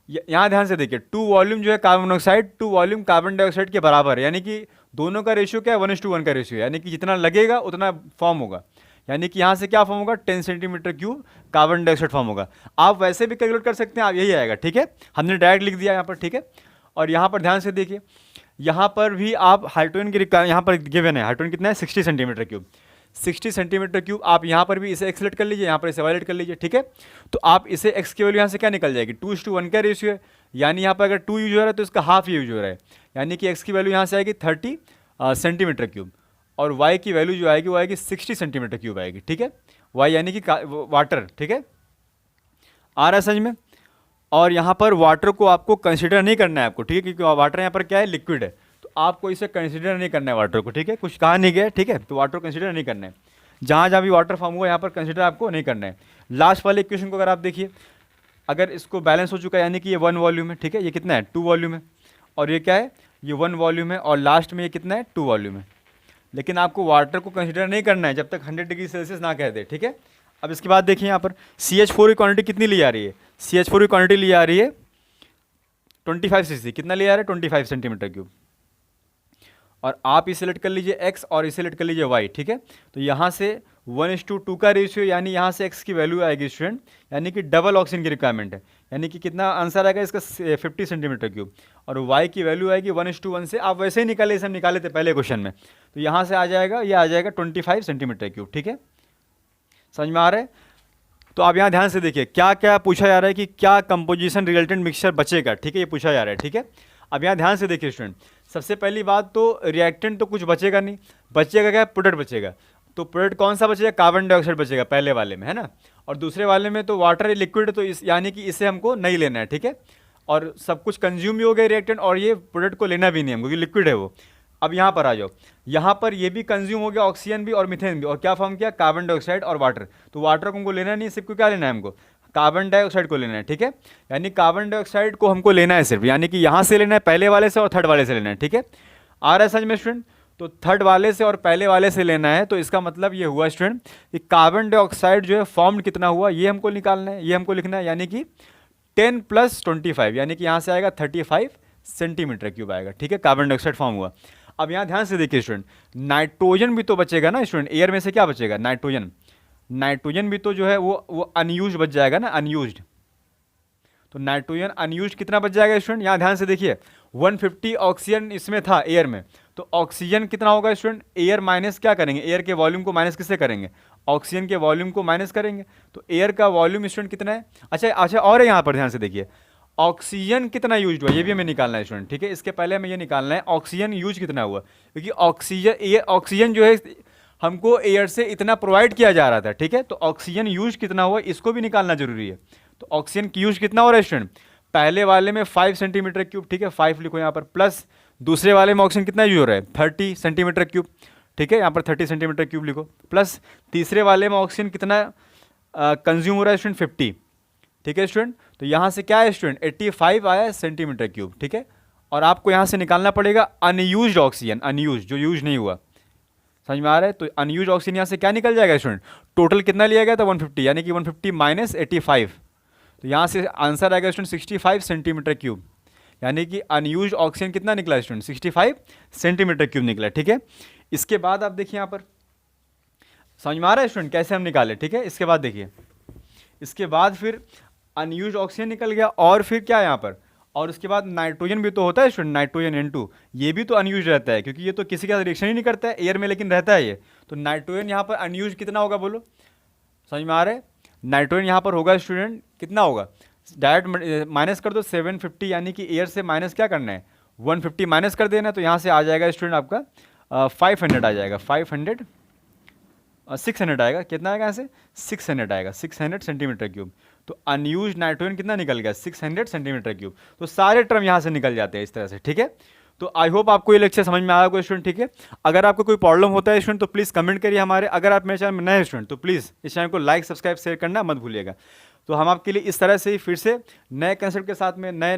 यहाँ ध्यान से देखिए, 2 वॉल्यूम जो है carbon monoxide 2 volume carbon dioxide के बराबर है, यानी कि दोनों का रेशियो क्या है, 1:1 का रेशियो, यानी कि जितना लगेगा उतना फॉर्म होगा, यानी कि यहाँ से क्या फॉर्म होगा, 10 centimetre cube carbon dioxide form होगा। आप वैसे भी कैलकुलेट कर सकते हैं, आप यही आएगा, ठीक है, हमने डायरेक्ट लिख दिया यहाँ पर, ठीक है। और यहाँ पर ध्यान से देखिए, यहाँ पर भी आप हाइड्रोजन की यहाँ पर गिवन है, हाइड्रोजन कितना है 60 सेंटीमीटर क्यूब, 60 सेंटीमीटर क्यूब। आप यहाँ पर भी इसे एक्स सेलेक्ट कर लीजिए, यहाँ पर इसे वाई लेट कर लीजिए, ठीक है। तो आप इसे एक्स की वैल्यू यहाँ से क्या निकल जाएगी, 2:1 का रेशियो है, यानी यहाँ पर अगर 2 यूज हो रहा है तो इसका हाफ यूज हो रहा है, यानी कि एक्स की वैल्यू यहाँ से आएगी 30 सेंटीमीटर क्यूब, और वाई की वैल्यू जो आएगी वो आएगी 60 सेंटीमीटर क्यूब आएगी, ठीक है। वाई यानी कि वाटर, ठीक है, आ रहा है समझ में। और यहाँ पर वाटर को आपको कंसिडर नहीं करना है आपको, ठीक है, क्योंकि वाटर यहाँ पर क्या है, लिक्विड है, तो आपको इसे कंसिडर नहीं करना है वाटर को, ठीक है, कुछ कहा नहीं गया, ठीक है। तो वाटर को कंसिडर नहीं करना है, जहाँ जहाँ भी वाटर फॉर्म हुआ यहाँ पर कंसिडर आपको नहीं करना है। लास्ट वाले इक्वेशन को अगर आप देखिए, अगर इसको बैलेंस हो चुका है, यानी कि ये 1 वॉल्यूम है, ठीक है, ये कितना है 2 वॉल्यूम है, और ये क्या है, ये 1 वॉल्यूम है, और लास्ट में ये कितना है 2 वॉल्यूम है। लेकिन आपको वाटर को कंसिडर नहीं करना है जब तक 100 डिग्री सेल्सियस ना कह दे, ठीक है। अब इसके बाद देखिए यहाँ पर CH4 की क्वांटिटी कितनी ली जा रही है, CH4 की क्वांटिटी ली जा रही है 25 cc, कितना लिया जा रहा है 25 सेंटीमीटर क्यूब। और आप इसे सेलेक्ट कर लीजिए x और इसे सेलेक्ट कर लीजिए y, ठीक है। तो यहाँ से 1:2 का रेशियो, यानी यहाँ से x की वैल्यू आएगी स्टूडेंट, यानी कि डबल ऑक्सीजन की रिक्वायरमेंट है, यानी कि कितना आंसर आएगा इसका 50 सेंटीमीटर क्यूब, और y की वैल्यू आएगी 1:1 से, आप वैसे ही निकाले, इसे हम निकाले थे पहले क्वेश्चन में, तो यहाँ से आ जाएगा, ये आ जाएगा 25 सेंटीमीटर क्यूब, ठीक है, समझ में आ रहा है। तो आप यहाँ ध्यान से देखिए, क्या क्या पूछा जा रहा है कि क्या कंपोजिशन रिजल्टेंट मिक्सचर बचेगा, ठीक है, ये पूछा जा रहा है, ठीक है। अब यहाँ ध्यान से देखिए स्टूडेंट, सबसे पहली बात तो रिएक्टेंट तो कुछ बचेगा नहीं, बचेगा क्या, प्रोडक्ट बचेगा। तो प्रोडक्ट कौन सा बचेगा, कार्बन डाइऑक्साइड बचेगा पहले वाले में, है ना, और दूसरे वाले में तो वाटर लिक्विड, तो इस यानी कि इसे हमको नहीं लेना है, ठीक है। और सब कुछ कंज्यूम भी हो गया रिएक्टेंट, और ये प्रोडक्ट को लेना भी नहीं है क्योंकि लिक्विड है वो। अब यहाँ पर आ जाओ, यहाँ पर ये भी कंज्यूम हो गया, ऑक्सीजन भी और मीथेन भी, और क्या फॉर्म किया, कार्बन डाइऑक्साइड और वाटर। तो वाटर को हमको लेना नहीं, सिर्फ क्या लेना है हमको, कार्बन डाइऑक्साइड को लेना है, ठीक है। यानी कार्बन डाइऑक्साइड को हमको लेना है सिर्फ, यानी कि यहाँ से लेना है, पहले वाले से और थर्ड वाले से लेना है, ठीक है। आ रहा है समझ में स्टूडेंट। तो थर्ड वाले से और पहले वाले से लेना है, तो इसका मतलब ये हुआ स्टूडेंट कि कार्बन डाइऑक्साइड जो है फॉर्म्ड कितना हुआ ये हमको निकालना है, ये हमको लिखना है, यानी कि 10 + 25, यानी कि यहाँ से आएगा 35 सेंटीमीटर क्यूब आएगा, ठीक है, कार्बन डाइऑक्साइड फॉर्म हुआ। अब यहाँ ध्यान से देखिए स्टूडेंट, नाइट्रोजन भी तो बचेगा ना स्टूडेंट, एयर में से क्या बचेगा, नाइट्रोजन, नाइट्रोजन भी तो जो है वो अनयूज्ड बच जाएगा ना, अनयूज्ड। तो नाइट्रोजन अनयूज्ड कितना बच जाएगा स्टूडेंट, यहाँ ध्यान से देखिए 150 ऑक्सीजन इसमें था एयर में, तो ऑक्सीजन कितना होगा स्टूडेंट, एयर माइनस क्या करेंगे, एयर के वॉल्यूम को माइनस किससे करेंगे, ऑक्सीजन के वॉल्यूम को माइनस करेंगे, तो एयर का वॉल्यूम स्टूडेंट कितना है। अच्छा अच्छा, और है यहाँ पर ध्यान से देखिए, ऑक्सीजन कितना यूज हुआ ये भी हमें निकालना है स्टूडेंट, ठीक है। इसके पहले हमें ये निकालना है ऑक्सीजन यूज कितना हुआ, क्योंकि ऑक्सीजन जो है हमको एयर से इतना प्रोवाइड किया जा रहा था, ठीक है। तो ऑक्सीजन यूज कितना हुआ इसको भी निकालना जरूरी है। तो ऑक्सीजन की यूज कितना हो रहा है स्टूडेंट, पहले वाले में 5 सेंटीमीटर क्यूब, ठीक है, 5 लिखो यहाँ पर, प्लस दूसरे वाले में ऑक्सीजन कितना यूज हो रहा है 30 सेंटीमीटर क्यूब, ठीक है, यहाँ पर 30 सेंटीमीटर क्यूब लिखो, प्लस तीसरे वाले में ऑक्सीजन कितना कंज्यूम हो रहा है स्टूडेंट 50, ठीक है स्टूडेंट। तो यहाँ से क्या है स्टूडेंट 85 आया सेंटीमीटर क्यूब, ठीक है। और आपको यहाँ से निकालना पड़ेगा अनयूज्ड ऑक्सीजन, अनयूज जो यूज नहीं हुआ, समझ में आ रहा है। तो अनयूज ऑक्सीजन यहाँ से क्या निकल जाएगा स्टूडेंट, टोटल कितना लिया गया था 150, यानी कि 150 माइनस 85, तो यहाँ से आंसर आएगा स्टूडेंट 65 सेंटीमीटर क्यूब, यानी कि अनयूज ऑक्सीजन कितना निकला स्टूडेंट 65 सेंटीमीटर क्यूब निकला, ठीक है। इसके बाद आप देखिए यहाँ पर, समझ में आ रहा है स्टूडेंट कैसे हम निकाले, ठीक है। इसके बाद देखिए, इसके बाद फिर अनयूज ऑक्सीजन निकल गया, और फिर क्या है यहाँ पर, और उसके बाद नाइट्रोजन भी तो होता है स्टूडेंट, नाइट्रोजन N2, ये भी तो अनयूज रहता है, क्योंकि ये तो किसी का रिएक्शन ही नहीं करता है एयर में, लेकिन रहता है ये। तो नाइट्रोजन यहाँ पर अनयूज कितना होगा बोलो, समझ में आ रहा है। नाइट्रोजन यहाँ पर होगा स्टूडेंट कितना होगा, डायरेक्ट माइनस कर दो 750, यानी कि एयर से माइनस क्या करना है 150 माइनस कर देना है, तो यहाँ से आ जाएगा स्टूडेंट आपका 500 आ जाएगा, 600 आएगा, कितना आएगा यहाँ से 600 आएगा, 600 सेंटीमीटर क्यूब। तो अनयूज नाइट्रोजन कितना निकल गया 600 सेंटीमीटर क्यूब। तो सारे टर्म यहाँ से निकल जाते हैं इस तरह से, ठीक है। तो आई होप आपको ये लेक्चर समझ में आया होगा स्टूडेंट, ठीक है। अगर आपको कोई प्रॉब्लम होता है स्टूडेंट तो प्लीज़ कमेंट करिए हमारे, अगर आप मेरे चैनल में नए स्टूडेंट तो प्लीज़ इस चैनल को लाइक सब्सक्राइब शेयर करना मत भूलिएगा। तो हम आपके लिए इस तरह से ही फिर से नए कंसेप्ट के साथ में, नए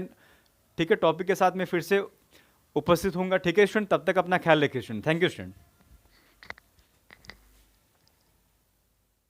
ठीक है टॉपिक के साथ में फिर से उपस्थित होऊंगा, ठीक है स्टूडेंट। तब तक अपना ख्याल रखिए स्टूडेंट, थैंक यू स्टूडेंट।